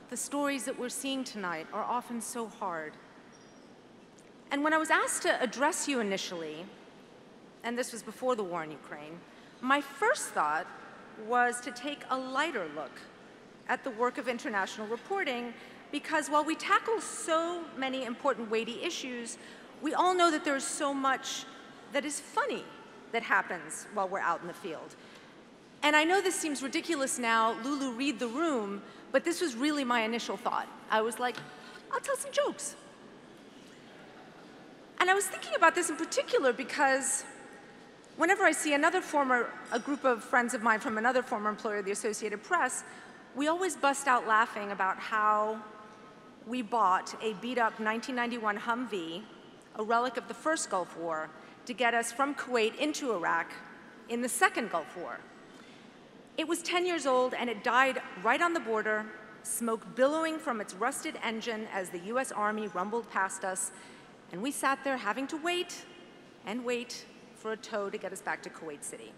the stories that we're seeing tonight, are often so hard. And when I was asked to address you initially, and this was before the war in Ukraine, my first thought was to take a lighter look at the work of international reporting, because while we tackle so many important, weighty issues, we all know that there's so much that is funny that happens while we're out in the field. And I know this seems ridiculous now, Lulu, read the room, but this was really my initial thought. I was like, I'll tell some jokes. And I was thinking about this in particular because whenever I see a group of friends of mine from another former employer, the Associated Press, we always bust out laughing about how we bought a beat-up 1991 Humvee, a relic of the first Gulf War, to get us from Kuwait into Iraq in the second Gulf War. It was 10 years old, and it died right on the border, smoke billowing from its rusted engine as the US Army rumbled past us, and we sat there having to wait and wait for a tow to get us back to Kuwait City.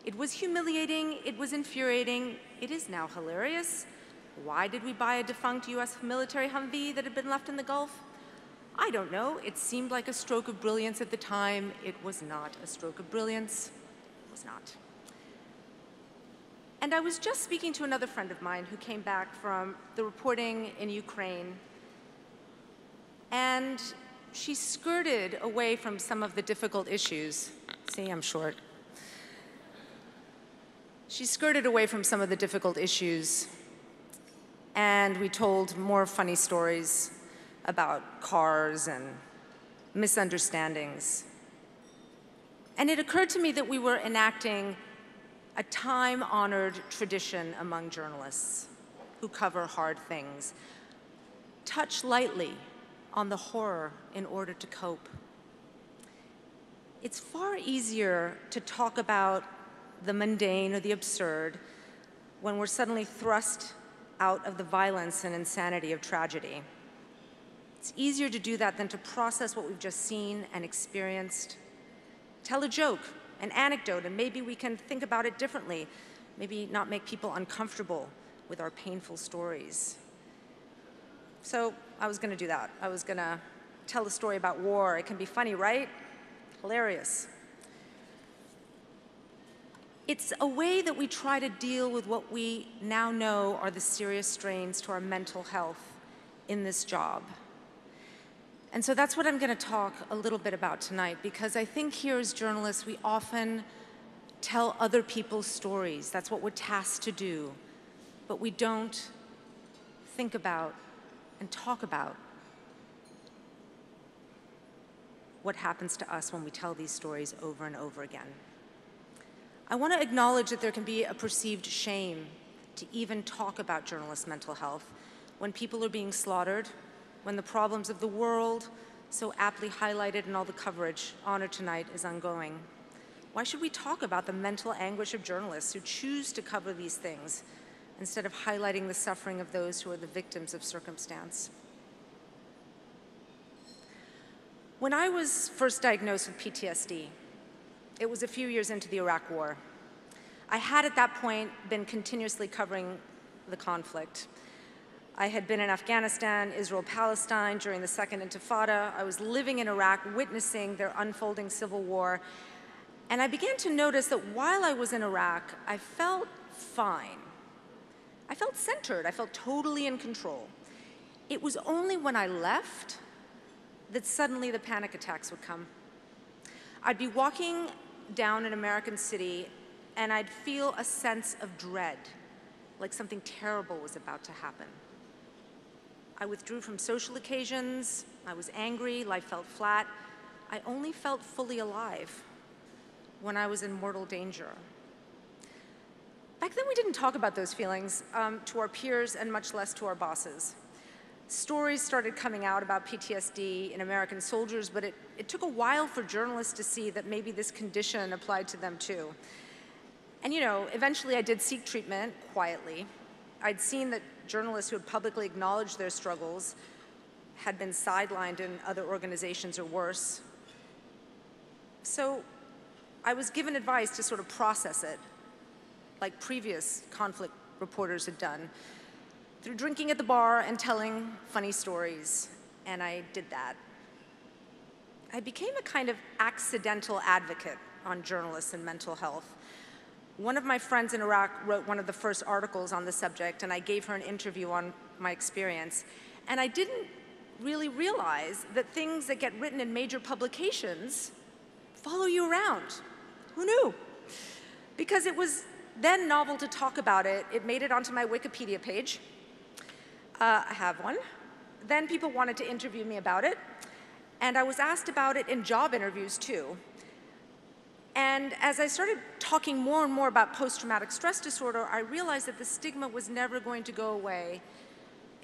It was humiliating, it was infuriating, it is now hilarious. Why did we buy a defunct US military Humvee that had been left in the Gulf? I don't know. It seemed like a stroke of brilliance at the time. It was not a stroke of brilliance. It was not. And I was just speaking to another friend of mine who came back from the reporting in Ukraine, and she skirted away from some of the difficult issues. See, I'm short. She skirted away from some of the difficult issues, and we told more funny stories about cars and misunderstandings. And it occurred to me that we were enacting a time-honored tradition among journalists who cover hard things. Touch lightly on the horror in order to cope. It's far easier to talk about the mundane or the absurd when we're suddenly thrust out of the violence and insanity of tragedy. It's easier to do that than to process what we've just seen and experienced. Tell a joke, an anecdote, and maybe we can think about it differently, maybe not make people uncomfortable with our painful stories. So I was going to do that. I was going to tell a story about war. It can be funny, right? Hilarious. It's a way that we try to deal with what we now know are the serious strains to our mental health in this job. And so that's what I'm going to talk a little bit about tonight, because I think here as journalists, we often tell other people's stories. That's what we're tasked to do. But we don't think about and talk about what happens to us when we tell these stories over and over again. I want to acknowledge that there can be a perceived shame to even talk about journalists' mental health when people are being slaughtered, when the problems of the world, so aptly highlighted in all the coverage honored tonight, is ongoing. Why should we talk about the mental anguish of journalists who choose to cover these things instead of highlighting the suffering of those who are the victims of circumstance? When I was first diagnosed with PTSD, it was a few years into the Iraq War. I had at that point been continuously covering the conflict. I had been in Afghanistan, Israel, Palestine during the Second Intifada. I was living in Iraq, witnessing their unfolding civil war. And I began to notice that while I was in Iraq, I felt fine. I felt centered. I felt totally in control. it was only when I left that suddenly the panic attacks would come. I'd be walking down an American city and I'd feel a sense of dread, like something terrible was about to happen. I withdrew from social occasions, I was angry, life felt flat. I only felt fully alive when I was in mortal danger. Back then we didn't talk about those feelings to our peers and much less to our bosses. Stories started coming out about PTSD in American soldiers, but it took a while for journalists to see that maybe this condition applied to them too. And you know, eventually I did seek treatment quietly. I'd seen that journalists who had publicly acknowledged their struggles had been sidelined in other organizations or worse. So I was given advice to sort of process it, like previous conflict reporters had done, through drinking at the bar and telling funny stories, and I did that. I became a kind of accidental advocate on journalists and mental health. One of my friends in Iraq wrote one of the first articles on the subject, and I gave her an interview on my experience. And I didn't really realize that things that get written in major publications follow you around. Who knew? Because it was then novel to talk about it. It made it onto my Wikipedia page. I have one. Then people wanted to interview me about it, and I was asked about it in job interviews too. And as I started talking more and more about post-traumatic stress disorder, I realized that the stigma was never going to go away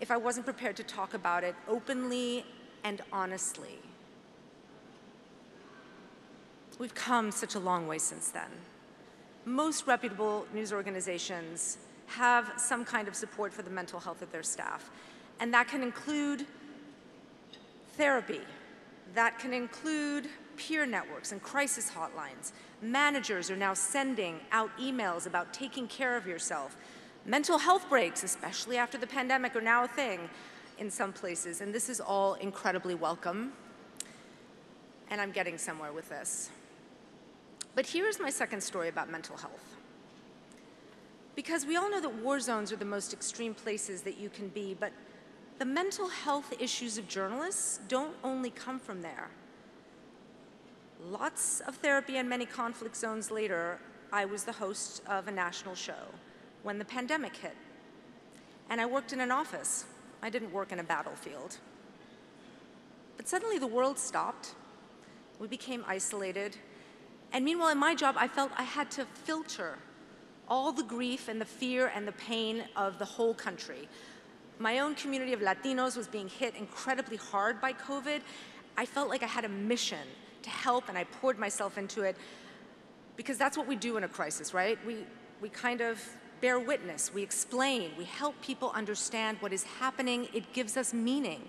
if I wasn't prepared to talk about it openly and honestly. We've come such a long way since then. Most reputable news organizations have some kind of support for the mental health of their staff. And that can include therapy. That can include peer networks and crisis hotlines. Managers are now sending out emails about taking care of yourself. Mental health breaks, especially after the pandemic, are now a thing in some places. And this is all incredibly welcome. And I'm getting somewhere with this. But here's my second story about mental health. Because we all know that war zones are the most extreme places that you can be, but the mental health issues of journalists don't only come from there. Lots of therapy and many conflict zones later, I was the host of a national show when the pandemic hit. And I worked in an office. I didn't work in a battlefield. But suddenly the world stopped. We became isolated. And meanwhile, in my job, I felt I had to filter all the grief and the fear and the pain of the whole country. My own community of Latinos was being hit incredibly hard by COVID. I felt like I had a mission to help, and I poured myself into it because that's what we do in a crisis, right? We kind of bear witness, we explain, we help people understand what is happening. It gives us meaning.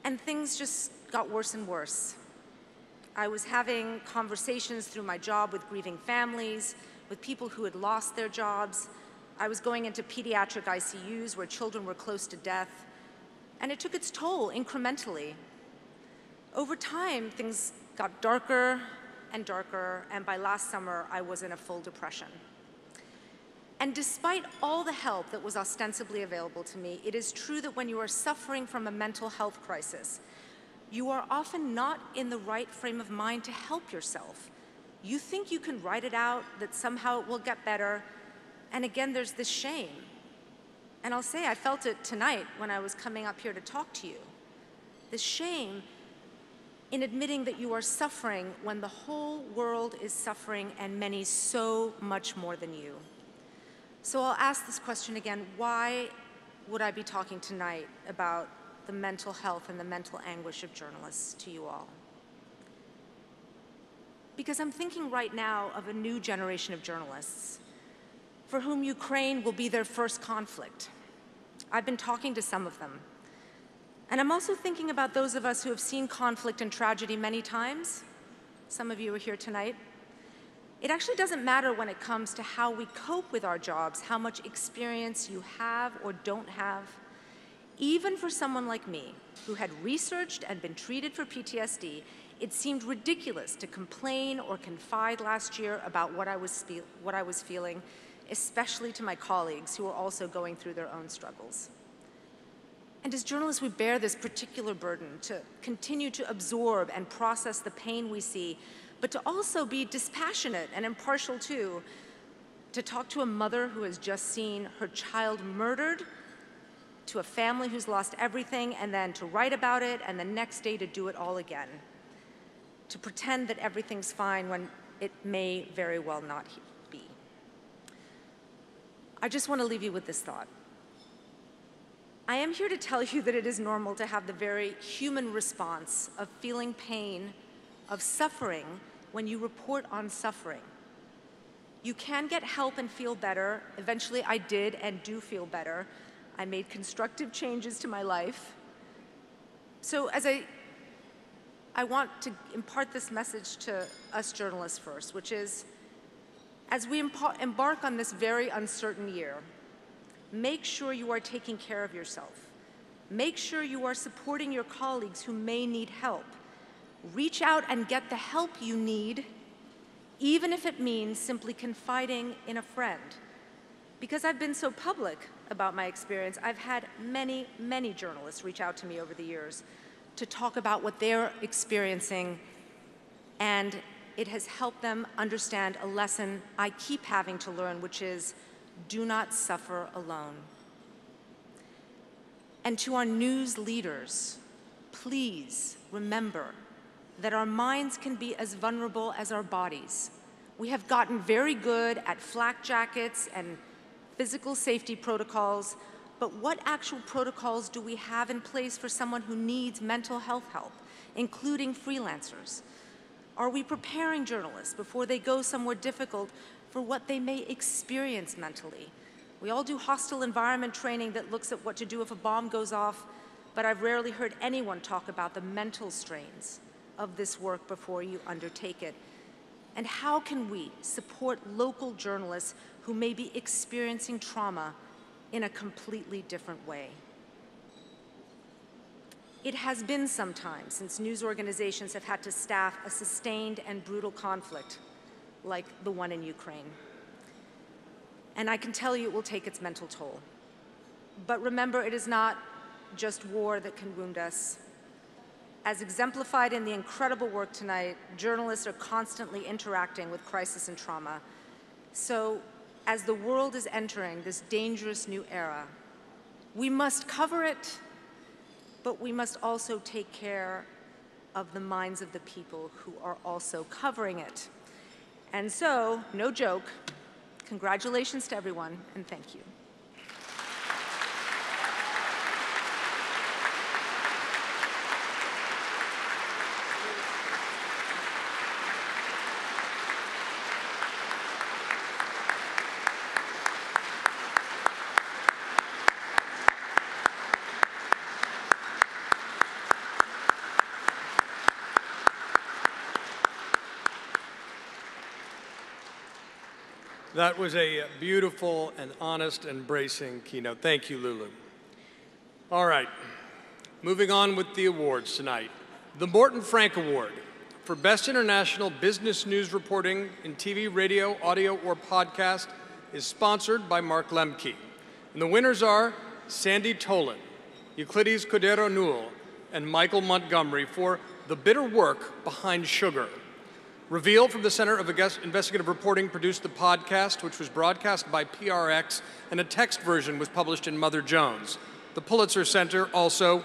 And things just got worse and worse. I was having conversations through my job with grieving families, with people who had lost their jobs. I was going into pediatric ICUs where children were close to death, and it took its toll incrementally. Over time, things got darker and darker, and by last summer, I was in a full depression. And despite all the help that was ostensibly available to me, it is true that when you are suffering from a mental health crisis, you are often not in the right frame of mind to help yourself. You think you can write it out, that somehow it will get better, and again, there's this shame. And I'll say I felt it tonight when I was coming up here to talk to you. This shame in admitting that you are suffering when the whole world is suffering and many so much more than you. So I'll ask this question again, why would I be talking tonight about the mental health and the mental anguish of journalists to you all? Because I'm thinking right now of a new generation of journalists for whom Ukraine will be their first conflict. I've been talking to some of them. And I'm also thinking about those of us who have seen conflict and tragedy many times. Some of you are here tonight. It actually doesn't matter when it comes to how we cope with our jobs, how much experience you have or don't have. Even for someone like me, who had researched and been treated for PTSD, it seemed ridiculous to complain or confide last year about what I was feeling, especially to my colleagues who were also going through their own struggles. And as journalists, we bear this particular burden to continue to absorb and process the pain we see, but to also be dispassionate and impartial too, to talk to a mother who has just seen her child murdered, to a family who's lost everything, and then to write about it, and the next day to do it all again. To pretend that everything's fine when it may very well not be. I just want to leave you with this thought. I am here to tell you that it is normal to have the very human response of feeling pain, of suffering, when you report on suffering. You can get help and feel better. Eventually, I did and do feel better. I made constructive changes to my life. So as I want to impart this message to us journalists first, which is, as we embark on this very uncertain year, make sure you are taking care of yourself. Make sure you are supporting your colleagues who may need help. Reach out and get the help you need, even if it means simply confiding in a friend. Because I've been so public about my experience, I've had many, many journalists reach out to me over the years to talk about what they're experiencing, and it has helped them understand a lesson I keep having to learn, which is, do not suffer alone. And to our news leaders, please remember that our minds can be as vulnerable as our bodies. We have gotten very good at flak jackets and physical safety protocols, but what actual protocols do we have in place for someone who needs mental health help, including freelancers? Are we preparing journalists before they go somewhere difficult for what they may experience mentally? We all do hostile environment training that looks at what to do if a bomb goes off, but I've rarely heard anyone talk about the mental strains of this work before you undertake it. And how can we support local journalists who may be experiencing trauma in a completely different way? It has been some time since news organizations have had to staff a sustained and brutal conflict like the one in Ukraine. And I can tell you it will take its mental toll. But remember, it is not just war that can wound us. As exemplified in the incredible work tonight, journalists are constantly interacting with crisis and trauma. So, as the world is entering this dangerous new era, we must cover it, but we must also take care of the minds of the people who are also covering it. And so, no joke, congratulations to everyone, and thank you. That was a beautiful and honest and bracing keynote. Thank you, Lulu. All right, moving on with the awards tonight. The Morton Frank Award for Best International Business News Reporting in TV, Radio, Audio, or Podcast is sponsored by Mark Lemke. And the winners are Sandy Tolan, Euclides Cordero Newell, and Michael Montgomery for The Bitter Work Behind Sugar. Reveal from the Center of Investigative Reporting produced the podcast, which was broadcast by PRX, and a text version was published in Mother Jones. The Pulitzer Center also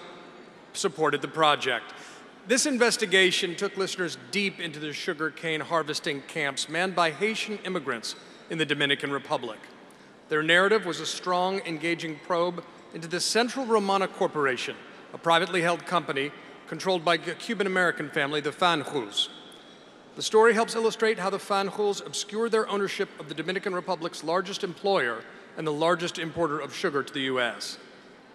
supported the project. This investigation took listeners deep into the sugarcane harvesting camps manned by Haitian immigrants in the Dominican Republic. Their narrative was a strong, engaging probe into the Central Romana Corporation, a privately held company controlled by a Cuban-American family, the Fanjus. The story helps illustrate how the Fanjus obscured their ownership of the Dominican Republic's largest employer and the largest importer of sugar to the U.S.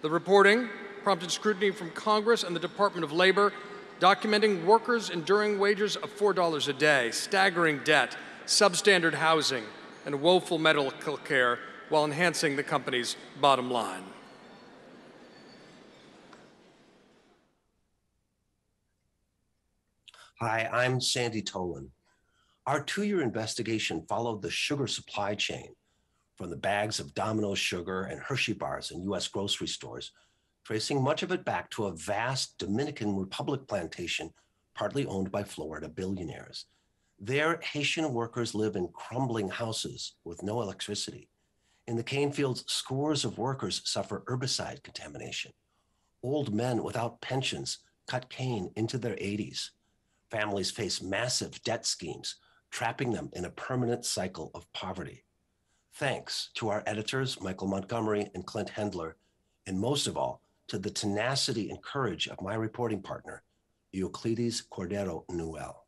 The reporting prompted scrutiny from Congress and the Department of Labor, documenting workers enduring wages of $4 a day, staggering debt, substandard housing, and woeful medical care while enhancing the company's bottom line. Hi, I'm Sandy Tolan. Our 2-year investigation followed the sugar supply chain from the bags of Domino's sugar and Hershey bars in U.S. grocery stores tracing much of it back to a vast Dominican Republic plantation partly owned by Florida billionaires. There, Haitian workers live in crumbling houses with no electricity. In the cane fields, scores of workers suffer herbicide contamination. Old men without pensions cut cane into their 80s. Families face massive debt schemes, trapping them in a permanent cycle of poverty. Thanks to our editors, Michael Montgomery and Clint Hendler, and most of all, to the tenacity and courage of my reporting partner, Euclides Cordero Noel.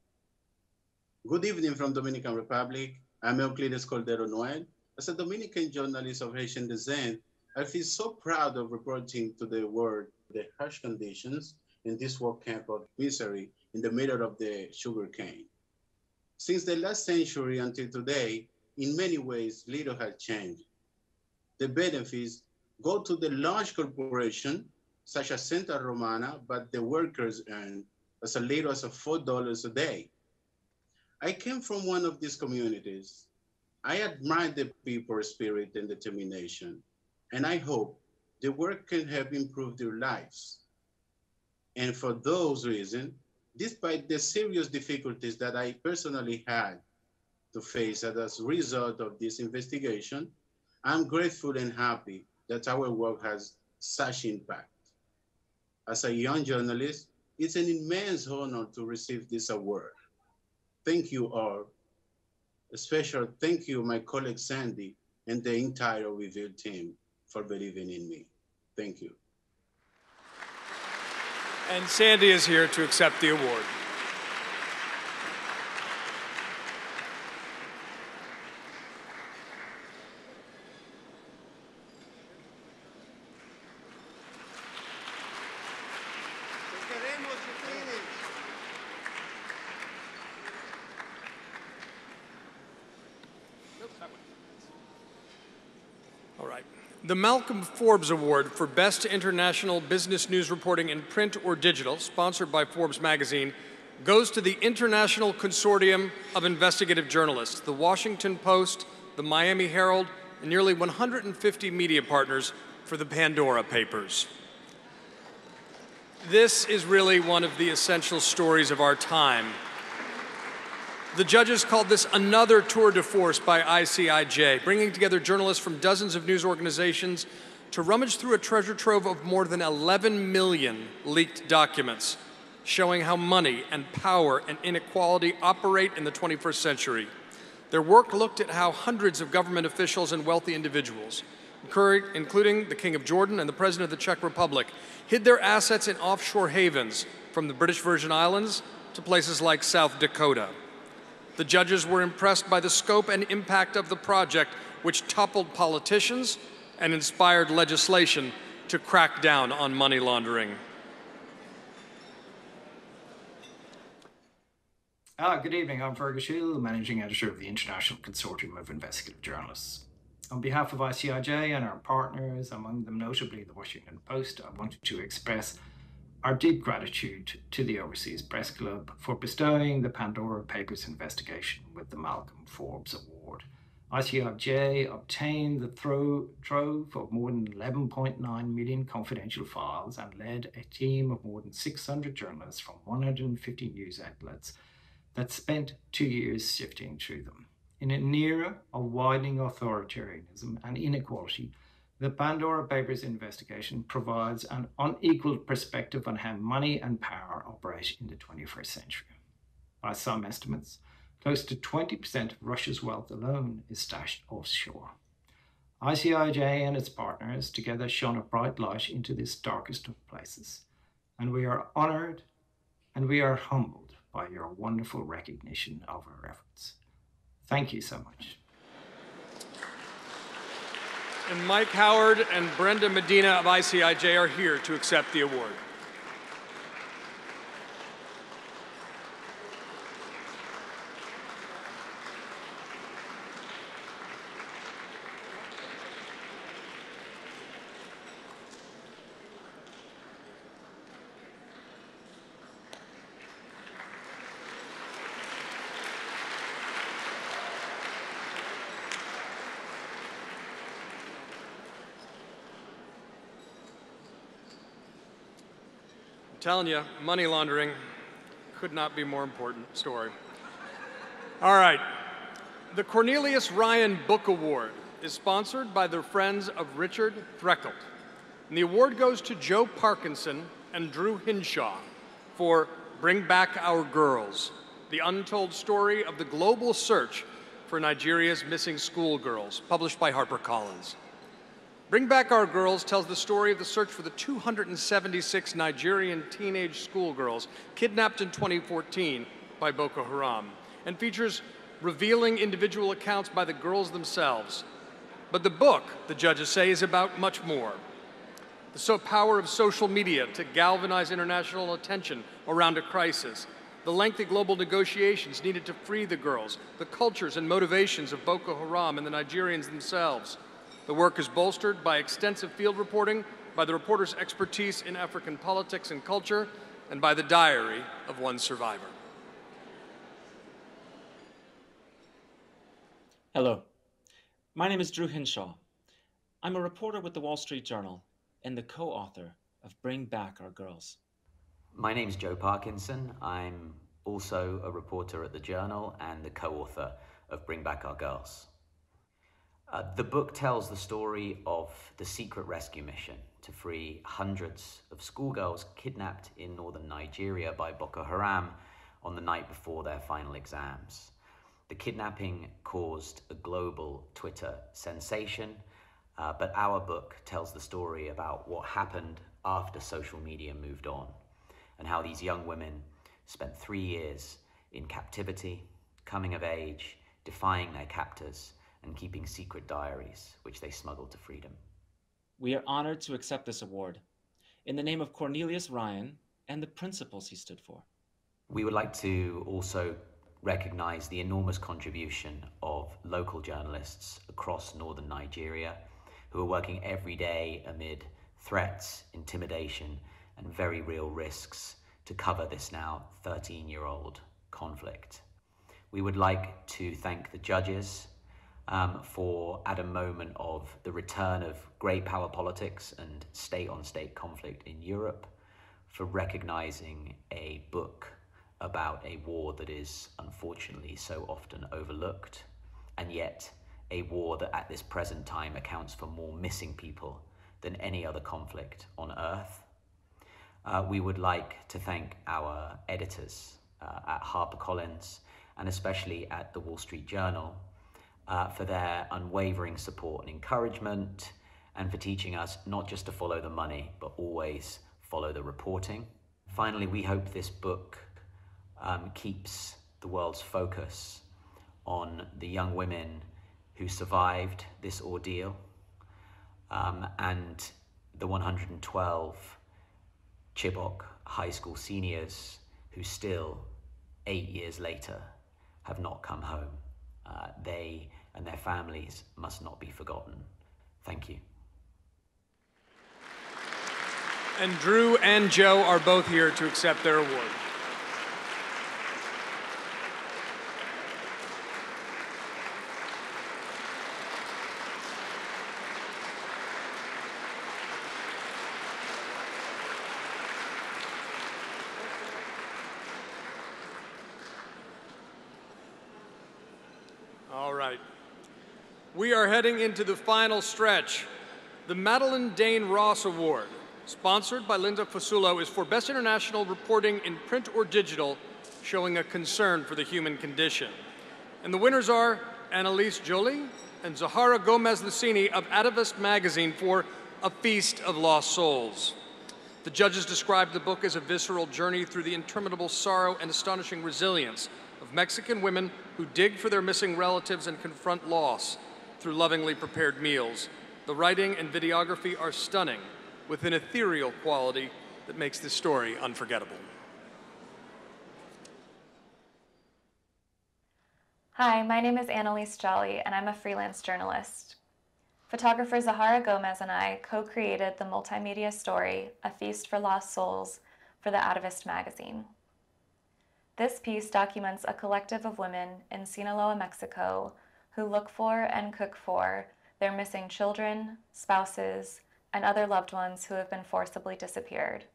Good evening from Dominican Republic. I'm Euclides Cordero Noel. As a Dominican journalist of Haitian descent, I feel so proud of reporting to the world the harsh conditions in this work camp of misery in the middle of the sugarcane. Since the last century until today, in many ways, little has changed. The benefits go to the large corporation, such as Santa Romana, but the workers earn as little as $4 a day. I came from one of these communities. I admire the people's spirit and determination, and I hope the work can help improve their lives. And for those reasons, despite the serious difficulties that I personally had to face as a result of this investigation, I'm grateful and happy that our work has such impact. As a young journalist, it's an immense honor to receive this award. Thank you all. A special thank you, my colleague Sandy and the entire Reveal team for believing in me. Thank you. And Sandy is here to accept the award. All right. The Malcolm Forbes Award for Best International Business News Reporting in Print or Digital, sponsored by Forbes magazine, goes to the International Consortium of Investigative Journalists, the Washington Post, the Miami Herald, and nearly 150 media partners for the Pandora Papers. This is really one of the essential stories of our time. The judges called this another tour de force by ICIJ, bringing together journalists from dozens of news organizations to rummage through a treasure trove of more than 11 million leaked documents, showing how money and power and inequality operate in the 21st century. Their work looked at how hundreds of government officials and wealthy individuals, including the King of Jordan and the President of the Czech Republic, hid their assets in offshore havens from the British Virgin Islands to places like South Dakota. The judges were impressed by the scope and impact of the project, which toppled politicians and inspired legislation to crack down on money laundering. Good evening, I'm Fergus Hill, Managing Editor of the International Consortium of Investigative Journalists. On behalf of ICIJ and our partners, among them notably the Washington Post, I wanted to express our deep gratitude to the Overseas Press Club for bestowing the Pandora Papers investigation with the Malcolm Forbes Award. ICIJ obtained the trove of more than 11.9 million confidential files and led a team of more than 600 journalists from 150 news outlets that spent 2 years sifting through them. In an era of widening authoritarianism and inequality, the Pandora Papers investigation provides an unequal perspective on how money and power operate in the 21st century. By some estimates, close to 20% of Russia's wealth alone is stashed offshore. ICIJ and its partners together shone a bright light into this darkest of places, and we are honored and we are humbled by your wonderful recognition of our efforts. Thank you so much. And Mike Howard and Brenda Medina of ICIJ are here to accept the award. telling you, money laundering could not be more important story. All right. The Cornelius Ryan Book Award is sponsored by the Friends of Richard Threckelt. And the award goes to Joe Parkinson and Drew Hinshaw for Bring Back Our Girls, the untold story of the global search for Nigeria's missing schoolgirls, published by HarperCollins. Bring Back Our Girls tells the story of the search for the 276 Nigerian teenage schoolgirls kidnapped in 2014 by Boko Haram, and features revealing individual accounts by the girls themselves. But the book, the judges say, is about much more. The power of social media to galvanize international attention around a crisis, the lengthy global negotiations needed to free the girls, the cultures and motivations of Boko Haram and the Nigerians themselves. The work is bolstered by extensive field reporting, by the reporter's expertise in African politics and culture, and by the diary of one survivor. Hello, my name is Drew Hinshaw. I'm a reporter with the Wall Street Journal and the co-author of Bring Back Our Girls. My name's Joe Parkinson. I'm also a reporter at the Journal and the co-author of Bring Back Our Girls. The book tells the story of the secret rescue mission to free hundreds of schoolgirls kidnapped in northern Nigeria by Boko Haram on the night before their final exams. The kidnapping caused a global Twitter sensation, but our book tells the story about what happened after social media moved on, and how these young women spent 3 years in captivity, coming of age, defying their captors, and keeping secret diaries, which they smuggled to freedom. We are honored to accept this award in the name of Cornelius Ryan and the principles he stood for. We would like to also recognize the enormous contribution of local journalists across northern Nigeria who are working every day amid threats, intimidation, and very real risks to cover this now 13-year-old conflict. We would like to thank the judges for, at a moment of the return of great power politics and state-on-state conflict in Europe, for recognizing a book about a war that is unfortunately so often overlooked, and yet a war that at this present time accounts for more missing people than any other conflict on earth. We would like to thank our editors at HarperCollins and especially at the Wall Street Journal for their unwavering support and encouragement, and for teaching us not just to follow the money, but always follow the reporting. Finally, we hope this book keeps the world's focus on the young women who survived this ordeal and the 112 Chibok high school seniors who still, 8 years later, have not come home. They and their families must not be forgotten. Thank you. And Drew and Joe are both here to accept their award. All right. We are heading into the final stretch. The Madeline Dane Ross Award, sponsored by Linda Fasulo, is for Best International Reporting in Print or Digital, showing a concern for the human condition. And the winners are Annalise Jolie and Zahara Gomez-Lucini of Atavist Magazine for A Feast of Lost Souls. The judges described the book as a visceral journey through the interminable sorrow and astonishing resilience of Mexican women who dig for their missing relatives and confront loss through lovingly prepared meals. The writing and videography are stunning, with an ethereal quality that makes this story unforgettable. Hi, my name is Annalise Jolly, and I'm a freelance journalist. Photographer Zahara Gomez and I co-created the multimedia story, A Feast for Lost Souls, for the Atavist Magazine. This piece documents a collective of women in Sinaloa, Mexico, who look for and cook for their missing children, spouses, and other loved ones who have been forcibly disappeared.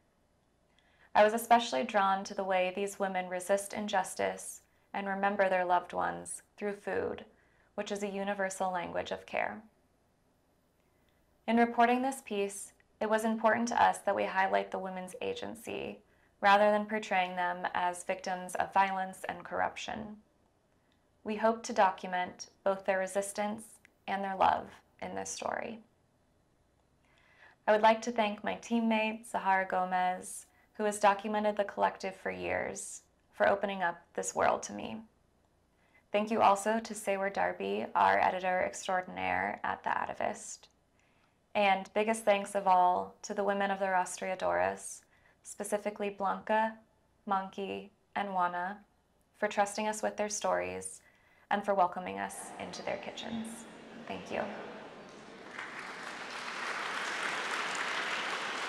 I was especially drawn to the way these women resist injustice and remember their loved ones through food, which is a universal language of care. In reporting this piece, it was important to us that we highlight the women's agency rather than portraying them as victims of violence and corruption. We hope to document both their resistance and their love in this story. I would like to thank my teammate, Zahara Gomez, who has documented the collective for years, for opening up this world to me. Thank you also to Sewer Darby, our editor extraordinaire at The Atavist. And biggest thanks of all to the women of the Rastreadoras, specifically Blanca, Monkey, and Juana, for trusting us with their stories and for welcoming us into their kitchens. Thank you.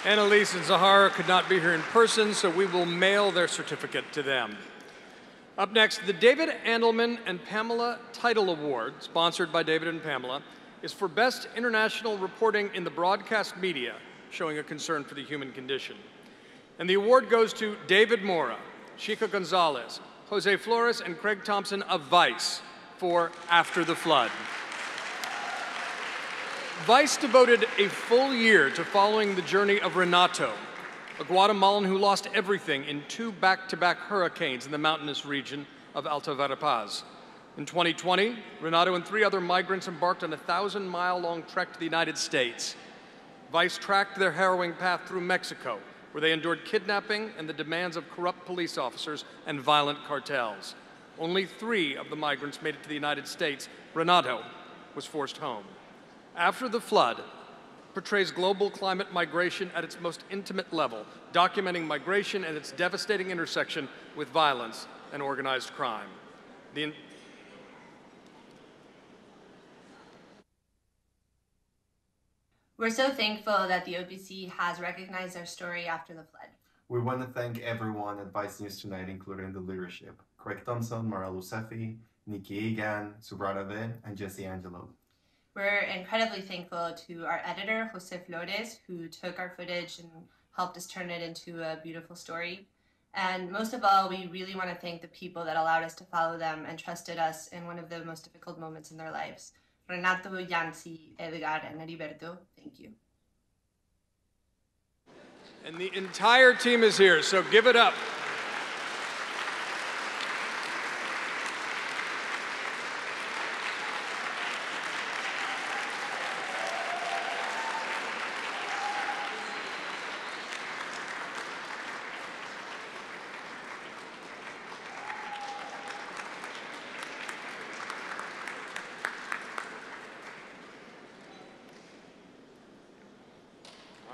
Annalise and Zahara could not be here in person, so we will mail their certificate to them. Up next, the David Andelman and Pamela Title Award, sponsored by David and Pamela, is for Best International Reporting in the Broadcast Media, showing a concern for the human condition. And the award goes to David Mora, Chica Gonzalez, Jose Flores, and Craig Thompson of Vice for After the Flood. Vice devoted a full year to following the journey of Renato, a Guatemalan who lost everything in 2 back-to-back hurricanes in the mountainous region of Alta Verapaz. In 2020, Renato and 3 other migrants embarked on a 1,000-mile-long trek to the United States. Vice tracked their harrowing path through Mexico, where they endured kidnapping and the demands of corrupt police officers and violent cartels. Only 3 of the migrants made it to the United States. Renato was forced home. After the Flood portrays global climate migration at its most intimate level, documenting migration and its devastating intersection with violence and organized crime. We're so thankful that the OPC has recognized our story after the flood. We want to thank everyone at Vice News tonight, including the leadership. Craig Thompson, Mara Lucefi, Nikki Egan, Subrata Ve, and Jesse Angelo. We're incredibly thankful to our editor, Jose Flores, who took our footage and helped us turn it into a beautiful story. And most of all, we really want to thank the people that allowed us to follow them and trusted us in one of the most difficult moments in their lives. Renato, Yancy, Edgar, and Heriberto, thank you. And the entire team is here, so give it up.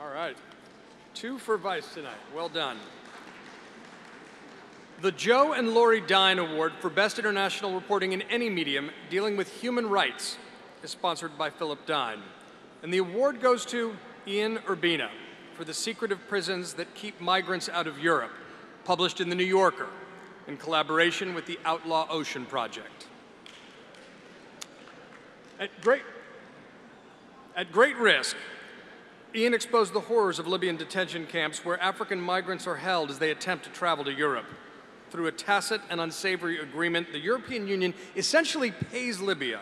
All right, 2 for Vice tonight. Well done. The Joe and Lori Dine Award for Best International Reporting in any medium dealing with human rights is sponsored by Philip Dine. And the award goes to Ian Urbina for The Secret of Prisons That Keep Migrants Out of Europe, published in The New Yorker in collaboration with the Outlaw Ocean Project. At great risk, Ian exposed the horrors of Libyan detention camps where African migrants are held as they attempt to travel to Europe. Through a tacit and unsavory agreement, the European Union essentially pays Libya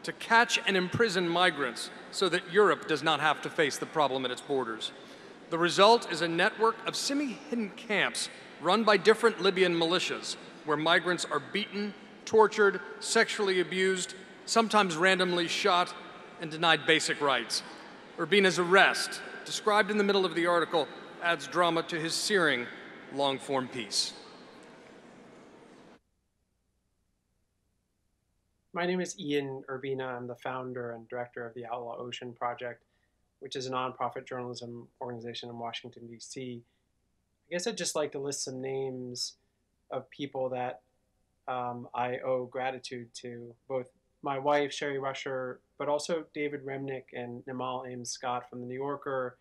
to catch and imprison migrants so that Europe does not have to face the problem at its borders. The result is a network of semi-hidden camps run by different Libyan militias where migrants are beaten, tortured, sexually abused, sometimes randomly shot, and denied basic rights. Urbina's arrest, described in the middle of the article, adds drama to his searing, long-form piece. My name is Ian Urbina. I'm the founder and director of the Outlaw Ocean Project, which is a nonprofit journalism organization in Washington, D.C. I guess I'd just like to list some names of people that I owe gratitude to, both my wife, Sherry Rusher, but also David Remnick and Nimal Ames Scott from The New Yorker,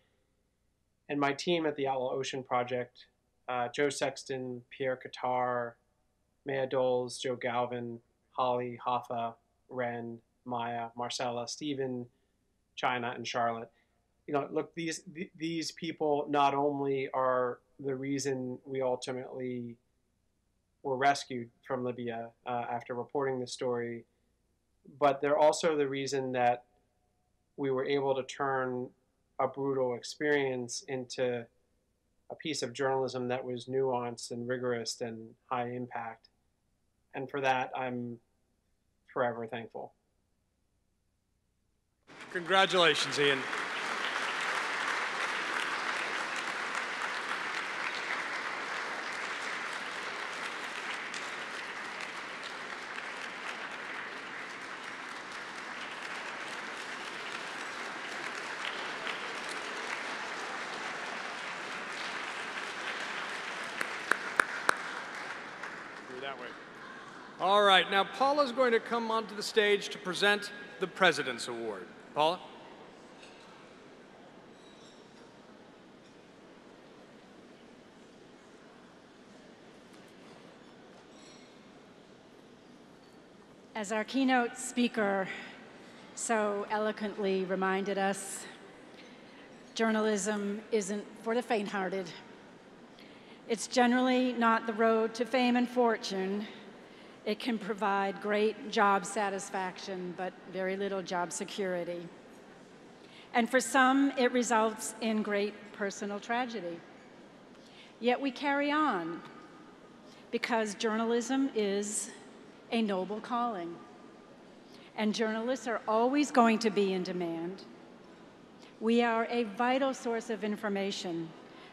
and my team at the Outlaw Ocean Project, Joe Sexton, Pierre Qatar, Maya Doles, Joe Galvin, Holly, Hoffa, Ren, Maya, Marcella, Stephen, China, and Charlotte. You know, look, these people not only are the reason we ultimately were rescued from Libya after reporting the story, but they're also the reason that we were able to turn a brutal experience into a piece of journalism that was nuanced and rigorous and high impact. And for that, I'm forever thankful. Congratulations, Ian. That way. All right, now Paula's going to come onto the stage to present the President's Award. Paula? As our keynote speaker so eloquently reminded us, journalism isn't for the faint-hearted. It's generally not the road to fame and fortune. It can provide great job satisfaction, but very little job security. And for some, it results in great personal tragedy. Yet we carry on because journalism is a noble calling. And journalists are always going to be in demand. We are a vital source of information,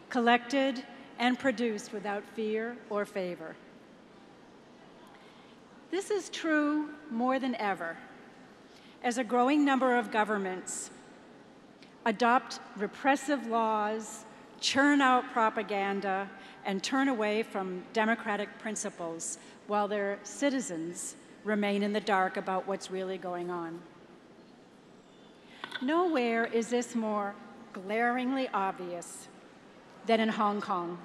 collected and produced without fear or favor. This is true more than ever, as a growing number of governments adopt repressive laws, churn out propaganda, and turn away from democratic principles while their citizens remain in the dark about what's really going on. Nowhere is this more glaringly obvious than in Hong Kong,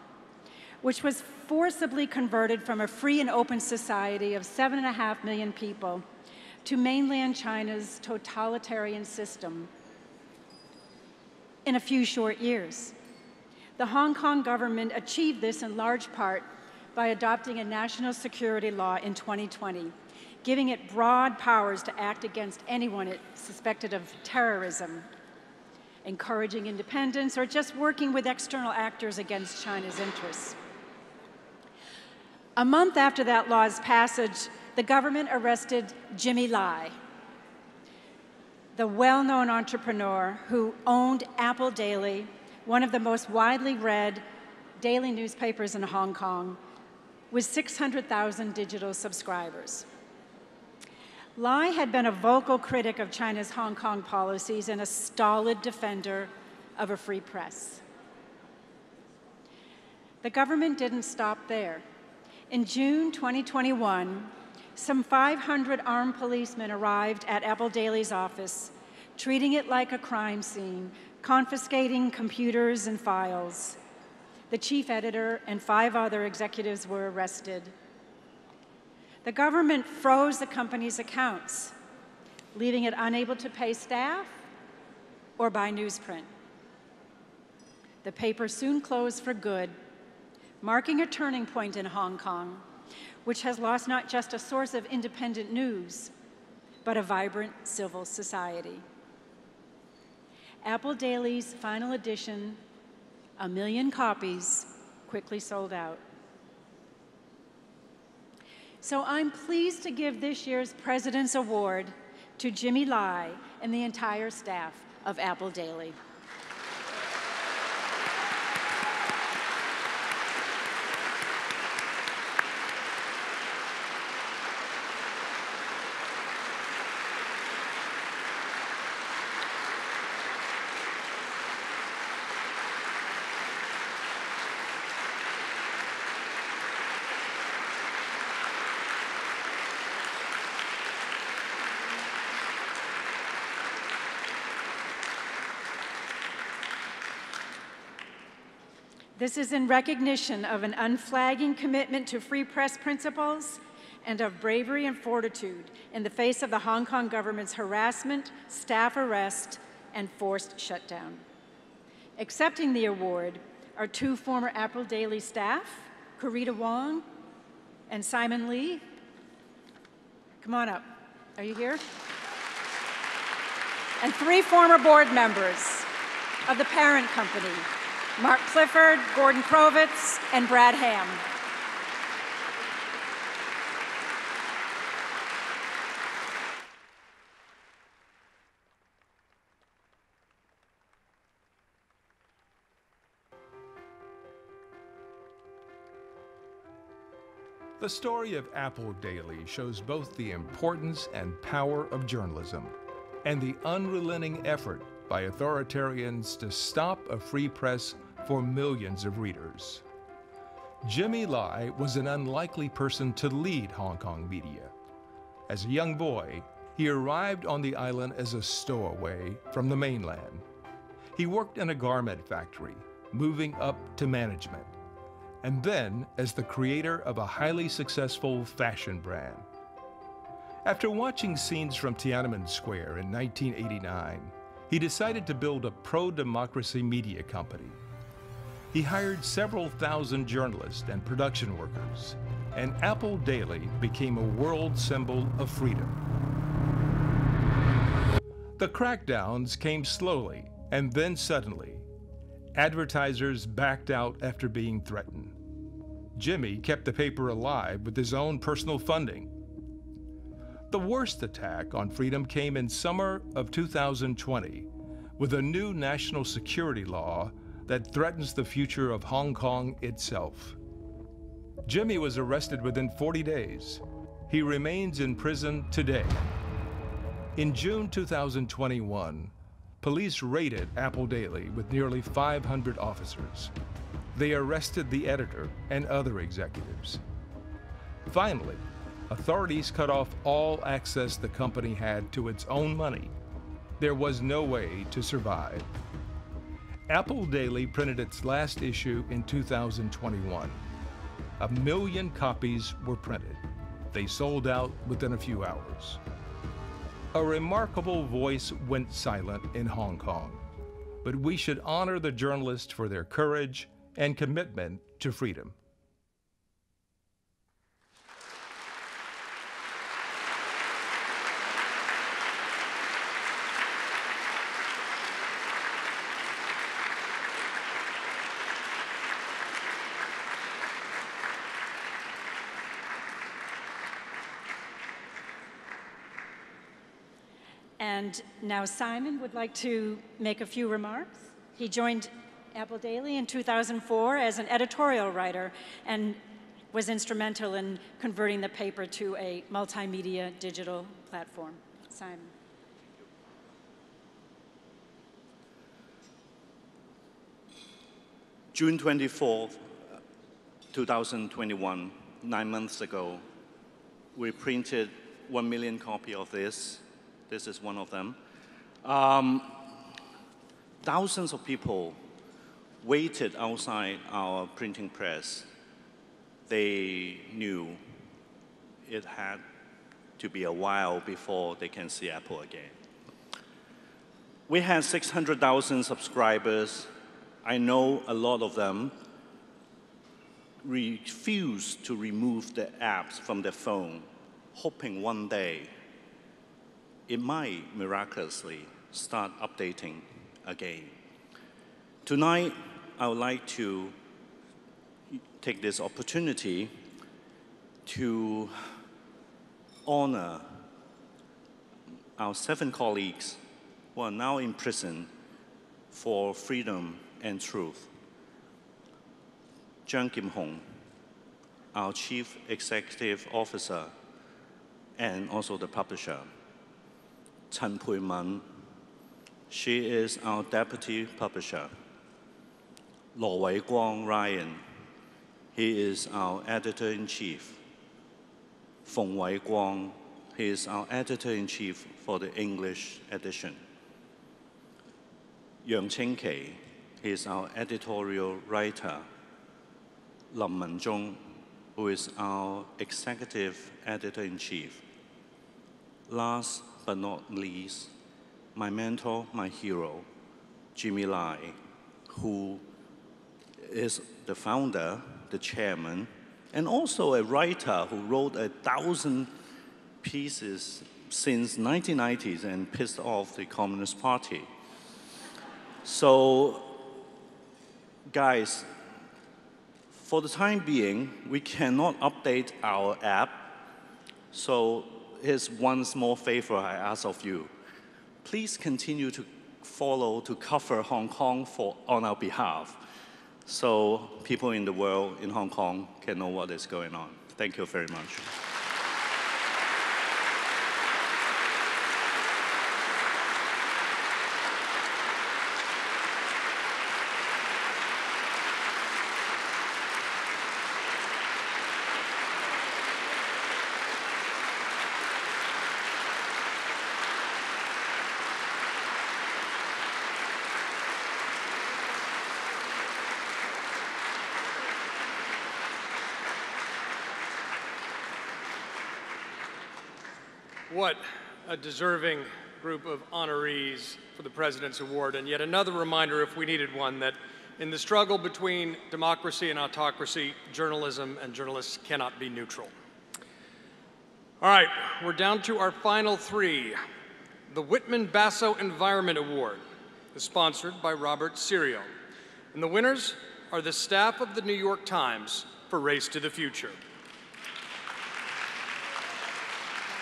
which was forcibly converted from a free and open society of 7.5 million people to mainland China's totalitarian system in a few short years. The Hong Kong government achieved this in large part by adopting a national security law in 2020, giving it broad powers to act against anyone it suspected of terrorism, encouraging independence, or just working with external actors against China's interests. A month after that law's passage, the government arrested Jimmy Lai, the well-known entrepreneur who owned Apple Daily, one of the most widely read daily newspapers in Hong Kong, with 600,000 digital subscribers. Lai had been a vocal critic of China's Hong Kong policies and a stolid defender of a free press. The government didn't stop there. In June 2021, some 500 armed policemen arrived at Apple Daily's office, treating it like a crime scene, confiscating computers and files. The chief editor and 5 other executives were arrested. The government froze the company's accounts, leaving it unable to pay staff or buy newsprint. The paper soon closed for good, marking a turning point in Hong Kong, which has lost not just a source of independent news, but a vibrant civil society. Apple Daily's final edition, 1 million copies, quickly sold out. So I'm pleased to give this year's President's Award to Jimmy Lai and the entire staff of Apple Daily. This is in recognition of an unflagging commitment to free press principles and of bravery and fortitude in the face of the Hong Kong government's harassment, staff arrest, and forced shutdown. Accepting the award our two former Apple Daily staff, Karita Wong and Simon Lee. Come on up. Are you here? And three former board members of the parent company, Mark Clifford, Gordon Krovitz, and Brad Ham. The story of Apple Daily shows both the importance and power of journalism and the unrelenting effort by authoritarians to stop a free press for millions of readers. Jimmy Lai was an unlikely person to lead Hong Kong media. As a young boy, he arrived on the island as a stowaway from the mainland. He worked in a garment factory, moving up to management, and then as the creator of a highly successful fashion brand. After watching scenes from Tiananmen Square in 1989, he decided to build a pro-democracy media company. He hired several thousand journalists and production workers, and Apple Daily became a world symbol of freedom. The crackdowns came slowly and then suddenly. Advertisers backed out after being threatened. Jimmy kept the paper alive with his own personal funding. The worst attack on freedom came in summer of 2020 with a new national security law that threatens the future of Hong Kong itself. Jimmy was arrested within 40 days. He remains in prison today. In June 2021, police raided Apple Daily with nearly 500 officers. They arrested the editor and other executives. Finally, authorities cut off all access the company had to its own money. There was no way to survive. Apple Daily printed its last issue in 2021. 1 million copies were printed. They sold out within a few hours. A remarkable voice went silent in Hong Kong, but we should honor the journalists for their courage and commitment to freedom. And now Simon would like to make a few remarks. He joined Apple Daily in 2004 as an editorial writer and was instrumental in converting the paper to a multimedia digital platform. Simon. June 24th, 2021, 9 months ago, we printed 1 million copies of this. This is one of them. Thousands of people waited outside our printing press. They knew it had to be a while before they can see Apple again. We had 600,000 subscribers. I know a lot of them refused to remove the apps from their phone, hoping one day it might miraculously start updating again. Tonight, I would like to take this opportunity to honor our 7 colleagues who are now in prison for freedom and truth. Zhang Kim Hong, our Chief Executive Officer and also the publisher. Chen Pui-man, she is our Deputy Publisher. Lo Wei-Guang Ryan, he is our Editor-in-Chief. Feng Wei-Guang, he is our Editor-in-Chief for the English edition. Yang Qingkei, he is our editorial writer. Lam Menzhong, who is our Executive Editor-in-Chief. Last but not least, my mentor, my hero, Jimmy Lai, who is the founder, the chairman, and also a writer who wrote 1,000 pieces since 1990s and pissed off the Communist Party. So, guys, for the time being, we cannot update our app. So here's one small favor I ask of you. Please continue to follow, to cover Hong Kong on our behalf, so people in the world, in Hong Kong, can know what is going on. Thank you very much. What a deserving group of honorees for the President's Award, and yet another reminder, if we needed one, that in the struggle between democracy and autocracy, journalism and journalists cannot be neutral. All right, we're down to our final three. The Whitman Basso Environment Award is sponsored by Robert Sirio, and the winners are the staff of the New York Times for Race to the Future.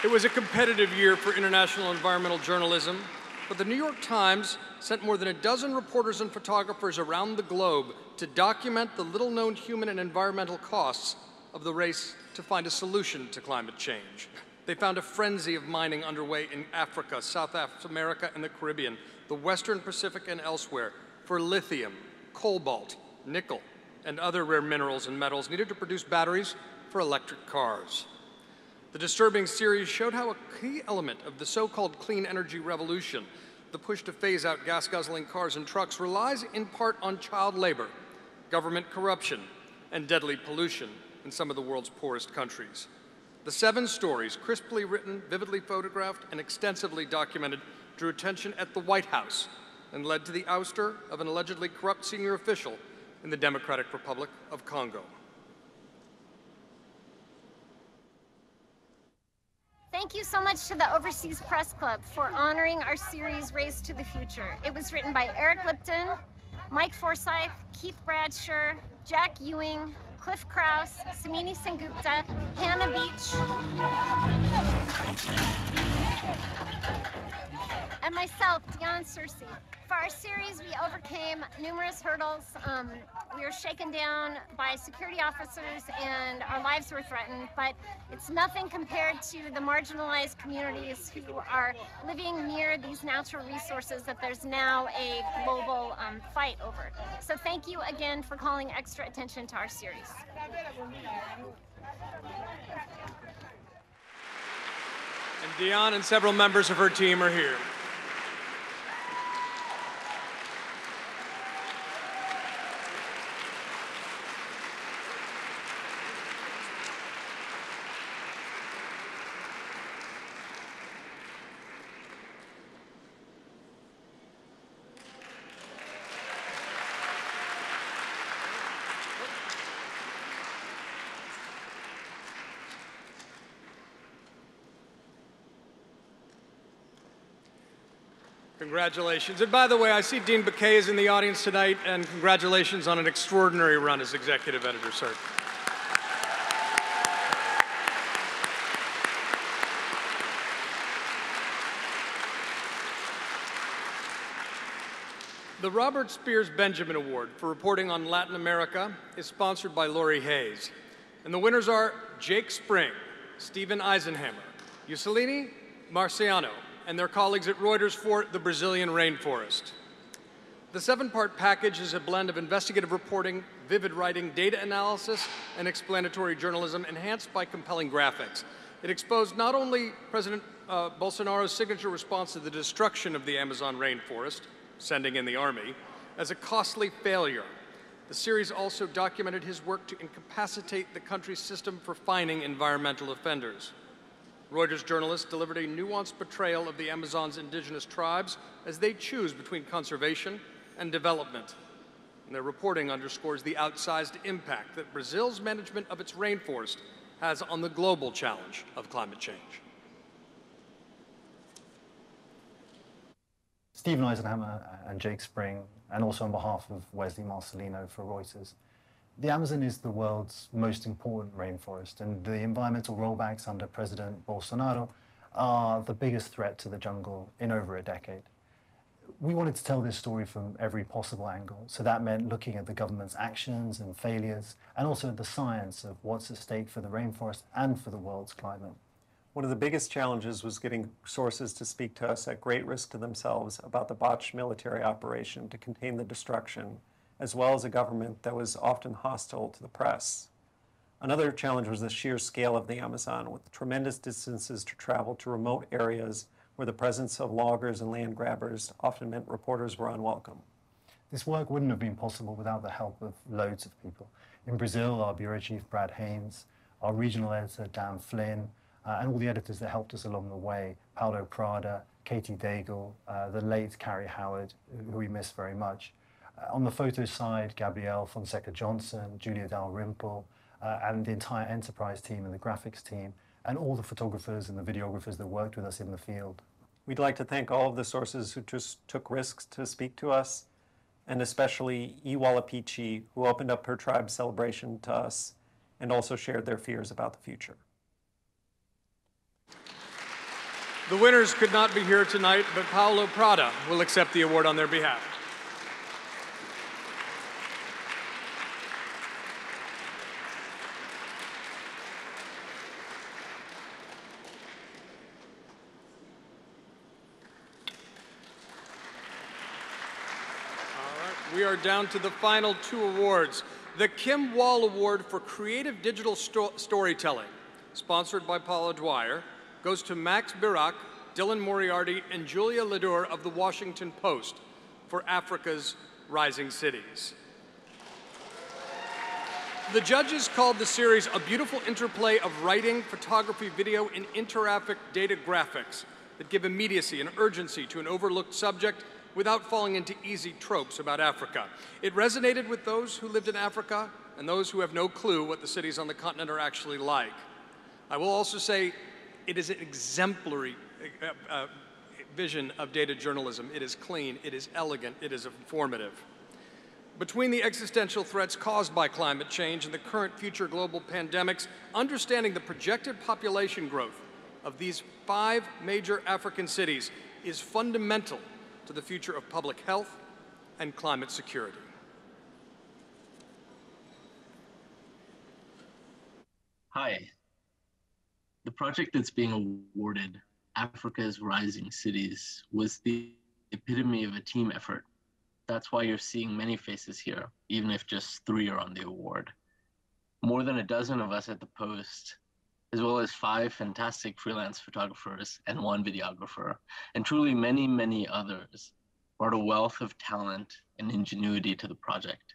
It was a competitive year for international environmental journalism, but the New York Times sent more than a dozen reporters and photographers around the globe to document the little-known human and environmental costs of the race to find a solution to climate change. They found a frenzy of mining underway in Africa, South America, and the Caribbean, the Western Pacific and elsewhere, for lithium, cobalt, nickel, and other rare minerals and metals needed to produce batteries for electric cars. The disturbing series showed how a key element of the so-called clean energy revolution, the push to phase out gas-guzzling cars and trucks, relies in part on child labor, government corruption, and deadly pollution in some of the world's poorest countries. The 7 stories, crisply written, vividly photographed, and extensively documented, drew attention at the White House and led to the ouster of an allegedly corrupt senior official in the Democratic Republic of Congo. Thank you so much to the Overseas Press Club for honoring our series Race to the Future. It was written by Eric Lipton, Mike Forsyth, Keith Bradshaw, Jack Ewing, Cliff Krause, Samini Sengupta, Hannah Beach, and myself, Dion Searcy. For our series, we overcame numerous hurdles. We were shaken down by security officers and our lives were threatened, but it's nothing compared to the marginalized communities who are living near these natural resources that there's now a global fight over. So thank you again for calling extra attention to our series. And Dion and several members of her team are here. Congratulations. And by the way, I see Dean Baquet is in the audience tonight, and congratulations on an extraordinary run as executive editor, sir. The Robert Spears Benjamin Award for reporting on Latin America is sponsored by Lori Hayes. And the winners are Jake Spring, Stephen Eisenhammer, Mussolini Marciano, and their colleagues at Reuters for the Brazilian rainforest. The 7-part package is a blend of investigative reporting, vivid writing, data analysis, and explanatory journalism enhanced by compelling graphics. It exposed not only President Bolsonaro's signature response to the destruction of the Amazon rainforest, sending in the army, as a costly failure. The series also documented his work to incapacitate the country's system for fining environmental offenders. Reuters journalists delivered a nuanced portrayal of the Amazon's indigenous tribes as they choose between conservation and development. and their reporting underscores the outsized impact that Brazil's management of its rainforest has on the global challenge of climate change. Stephen Eisenhammer and Jake Spring, and also on behalf of Wesley Marcelino for Reuters. The Amazon is the world's most important rainforest, and the environmental rollbacks under President Bolsonaro are the biggest threat to the jungle in over a decade. We wanted to tell this story from every possible angle, so that meant looking at the government's actions and failures, and also at the science of what's at stake for the rainforest and for the world's climate. One of the biggest challenges was getting sources to speak to us at great risk to themselves about the botched military operation to contain the destruction, as well as a government that was often hostile to the press. Another challenge was the sheer scale of the Amazon, with tremendous distances to travel to remote areas where the presence of loggers and land grabbers often meant reporters were unwelcome. This work wouldn't have been possible without the help of loads of people. In Brazil, our bureau chief, Brad Haynes, our regional editor, Dan Flynn, and all the editors that helped us along the way, Paulo Prada, Katie Daigle, the late Carrie Howard, who we miss very much. On the photo side, Gabrielle Fonseca Johnson, Julia Dalrymple, and the entire enterprise team and the graphics team, and all the photographers and the videographers that worked with us in the field. We'd like to thank all of the sources who just took risks to speak to us, and especially Iwalapichi, who opened up her tribe's celebration to us and also shared their fears about the future. The winners could not be here tonight, but Paulo Prada will accept the award on their behalf. We are down to the final two awards. The Kim Wall Award for Creative Digital Storytelling, sponsored by Paula Dwyer, goes to Max Birack, Dylan Moriarty, and Julia Ledour of The Washington Post for Africa's Rising Cities. The judges called the series a beautiful interplay of writing, photography, video, and interactive data graphics that give immediacy and urgency to an overlooked subject without falling into easy tropes about Africa. It resonated with those who lived in Africa and those who have no clue what the cities on the continent are actually like. I will also say it is an exemplary vision of data journalism. It is clean, it is elegant, it is informative. Between the existential threats caused by climate change and the current future global pandemics, understanding the projected population growth of these 5 major African cities is fundamental to the future of public health and climate security. Hi. The project that's being awarded, Africa's Rising Cities, was the epitome of a team effort. That's why you're seeing many faces here, even if just 3 are on the award. More than a dozen of us at the Post, as well as 5 fantastic freelance photographers and 1 videographer, and truly many, many others, brought a wealth of talent and ingenuity to the project.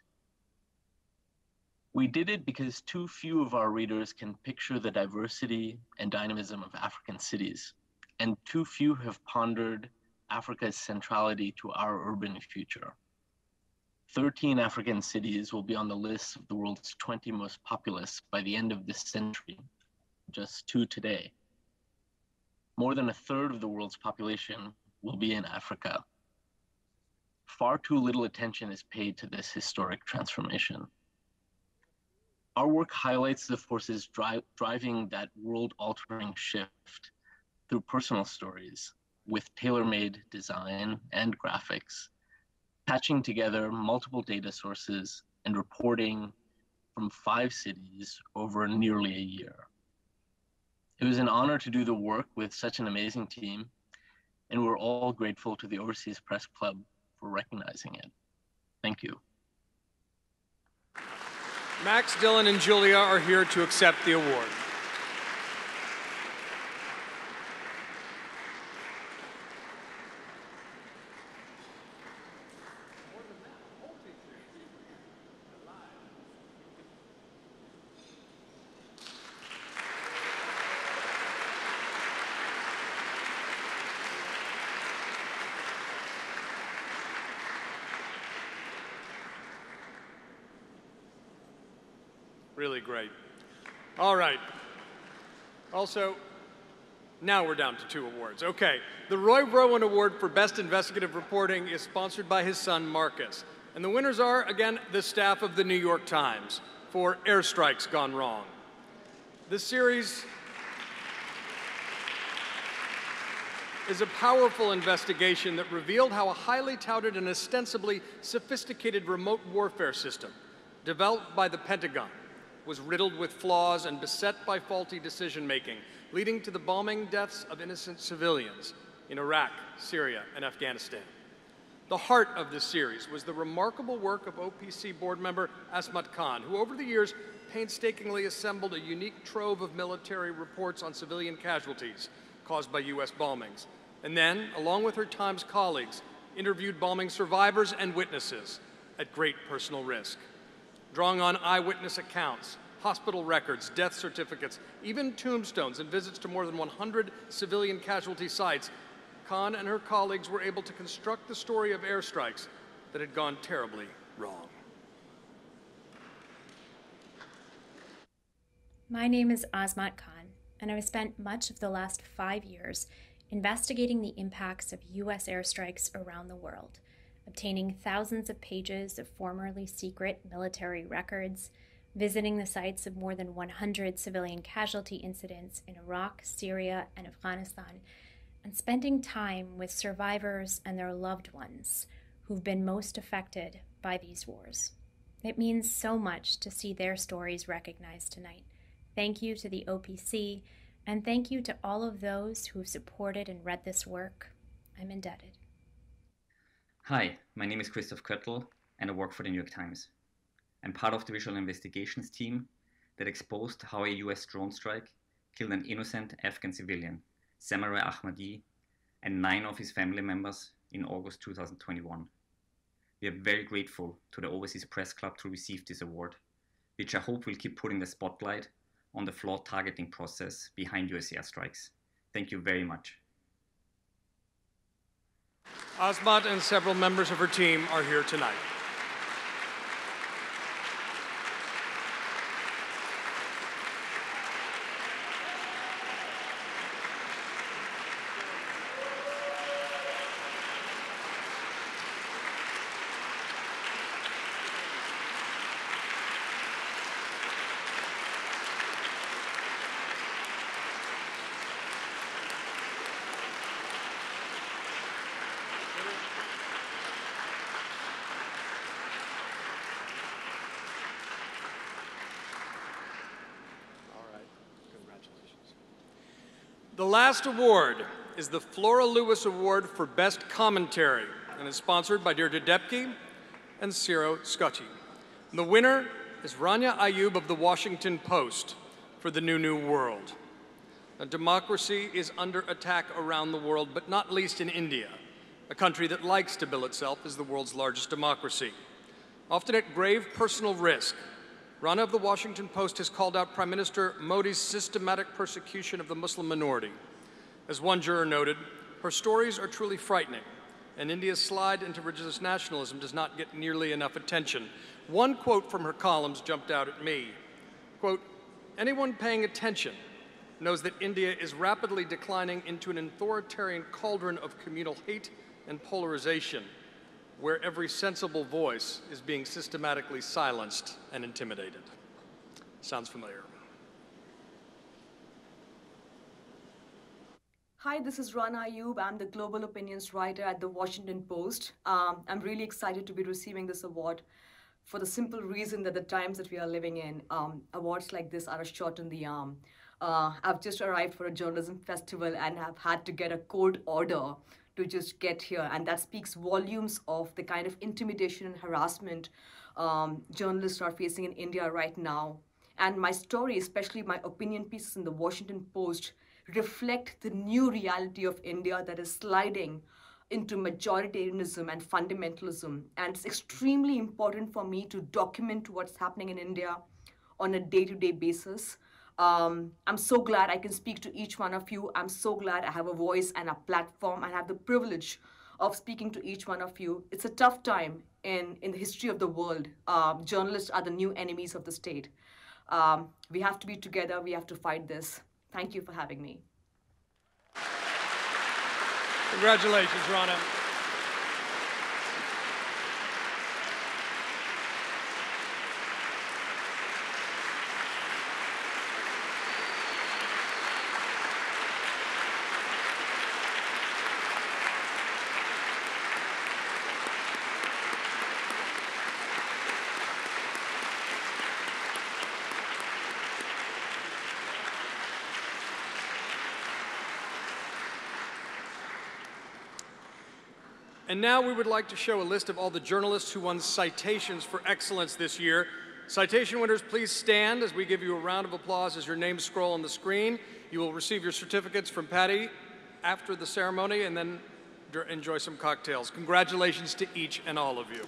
We did it because too few of our readers can picture the diversity and dynamism of African cities, and too few have pondered Africa's centrality to our urban future. 13 African cities will be on the list of the world's 20 most populous by the end of this century, just 2 today. More than a third of the world's population will be in Africa. Far too little attention is paid to this historic transformation. Our work highlights the forces driving that world-altering shift through personal stories with tailor-made design and graphics, patching together multiple data sources and reporting from 5 cities over nearly a year. It was an honor to do the work with such an amazing team, and we're all grateful to the Overseas Press Club for recognizing it. Thank you. Max, Dylan, and Julia are here to accept the award. Really great. All right. Also, now we're down to 2 awards. Okay, the Roy Rowan Award for Best Investigative Reporting is sponsored by his son, Marcus. And the winners are, again, the staff of the New York Times for Airstrikes Gone Wrong. This series is a powerful investigation that revealed how a highly touted and ostensibly sophisticated remote warfare system developed by the Pentagon was riddled with flaws and beset by faulty decision-making, leading to the bombing deaths of innocent civilians in Iraq, Syria, and Afghanistan. The heart of this series was the remarkable work of OPC board member Asmat Khan, who over the years painstakingly assembled a unique trove of military reports on civilian casualties caused by U.S. bombings, and then, along with her Times colleagues, interviewed bombing survivors and witnesses at great personal risk. Drawing on eyewitness accounts, hospital records, death certificates, even tombstones and visits to more than 100 civilian casualty sites, Khan and her colleagues were able to construct the story of airstrikes that had gone terribly wrong. My name is Asmat Khan, and I've spent much of the last 5 years investigating the impacts of U.S. airstrikes around the world, obtaining thousands of pages of formerly secret military records, visiting the sites of more than 100 civilian casualty incidents in Iraq, Syria, and Afghanistan, and spending time with survivors and their loved ones who've been most affected by these wars. It means so much to see their stories recognized tonight. Thank you to the OPC, and thank you to all of those who've supported and read this work. I'm indebted. Hi, my name is Christoph Köttl, and I work for the New York Times. I'm part of the visual investigations team that exposed how a US drone strike killed an innocent Afghan civilian, Samareh Ahmadi, and 9 of his family members in August 2021. We are very grateful to the Overseas Press Club to receive this award, which I hope will keep putting the spotlight on the flawed targeting process behind US airstrikes. Thank you very much. Asmat and several members of her team are here tonight. The last award is the Flora Lewis Award for Best Commentary and is sponsored by Deirdre Depke and Ciro Scotty. And the winner is Rania Ayub of the Washington Post for The New World. Now, democracy is under attack around the world, but not least in India, a country that likes to bill itself as the world's largest democracy. Often at grave personal risk, Rana of the Washington Post has called out Prime Minister Modi's systematic persecution of the Muslim minority. As one juror noted, her stories are truly frightening, and India's slide into religious nationalism does not get nearly enough attention. One quote from her columns jumped out at me. Quote, "Anyone paying attention knows that India is rapidly declining into an authoritarian cauldron of communal hate and polarization, where every sensible voice is being systematically silenced and intimidated." Sounds familiar. Hi, this is Rana Ayub. I'm the global opinions writer at the Washington Post. I'm really excited to be receiving this award for the simple reason that the times that we are living in, awards like this are a shot in the arm. I've just arrived for a journalism festival and have had to get a court order to just get here, and that speaks volumes of the kind of intimidation and harassment journalists are facing in India right now. And my story, especially my opinion pieces in the Washington Post, reflect the new reality of India that is sliding into majoritarianism and fundamentalism. And it's extremely important for me to document what's happening in India on a day-to-day basis. I'm so glad I can speak to each one of you. I'm so glad I have a voice and a platform and have the privilege of speaking to each one of you. It's a tough time in the history of the world. Journalists are the new enemies of the state. We have to be together. We have to fight this. Thank you for having me. Congratulations, Rana. And now we would like to show a list of all the journalists who won citations for excellence this year. Citation winners, please stand as we give you a round of applause as your names scroll on the screen. You will receive your certificates from Patty after the ceremony and then enjoy some cocktails. Congratulations to each and all of you.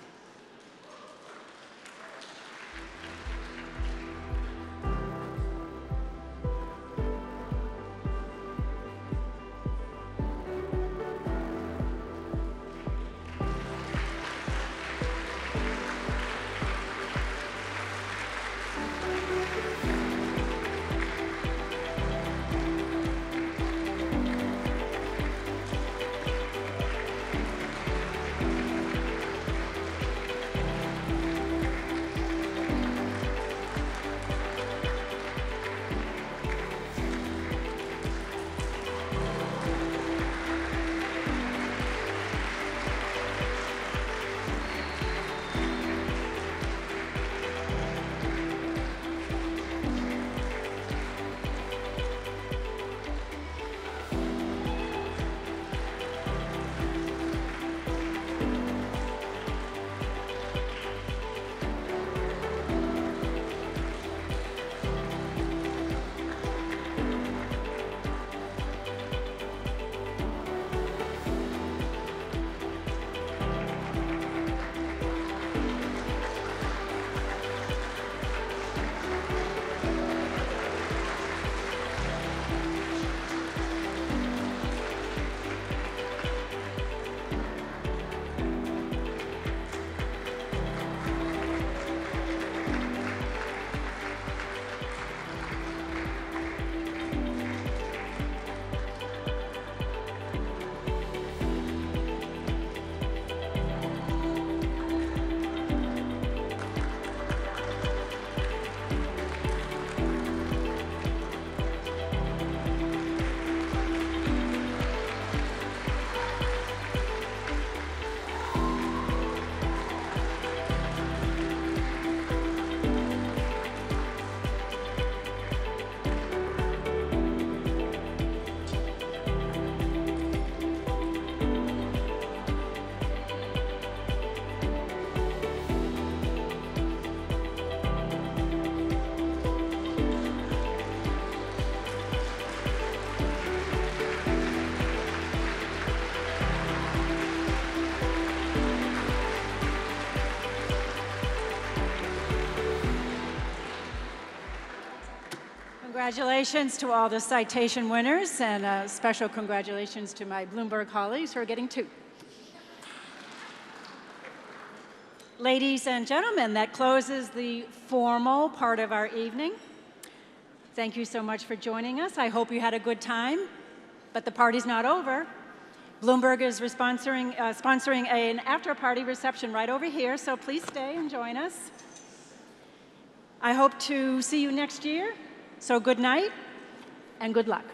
Congratulations to all the citation winners, and special congratulations to my Bloomberg colleagues who are getting 2. Ladies and gentlemen, that closes the formal part of our evening. Thank you so much for joining us. I hope you had a good time, but the party's not over. Bloomberg is sponsoring an after-party reception right over here, so please stay and join us. I hope to see you next year. So good night and good luck.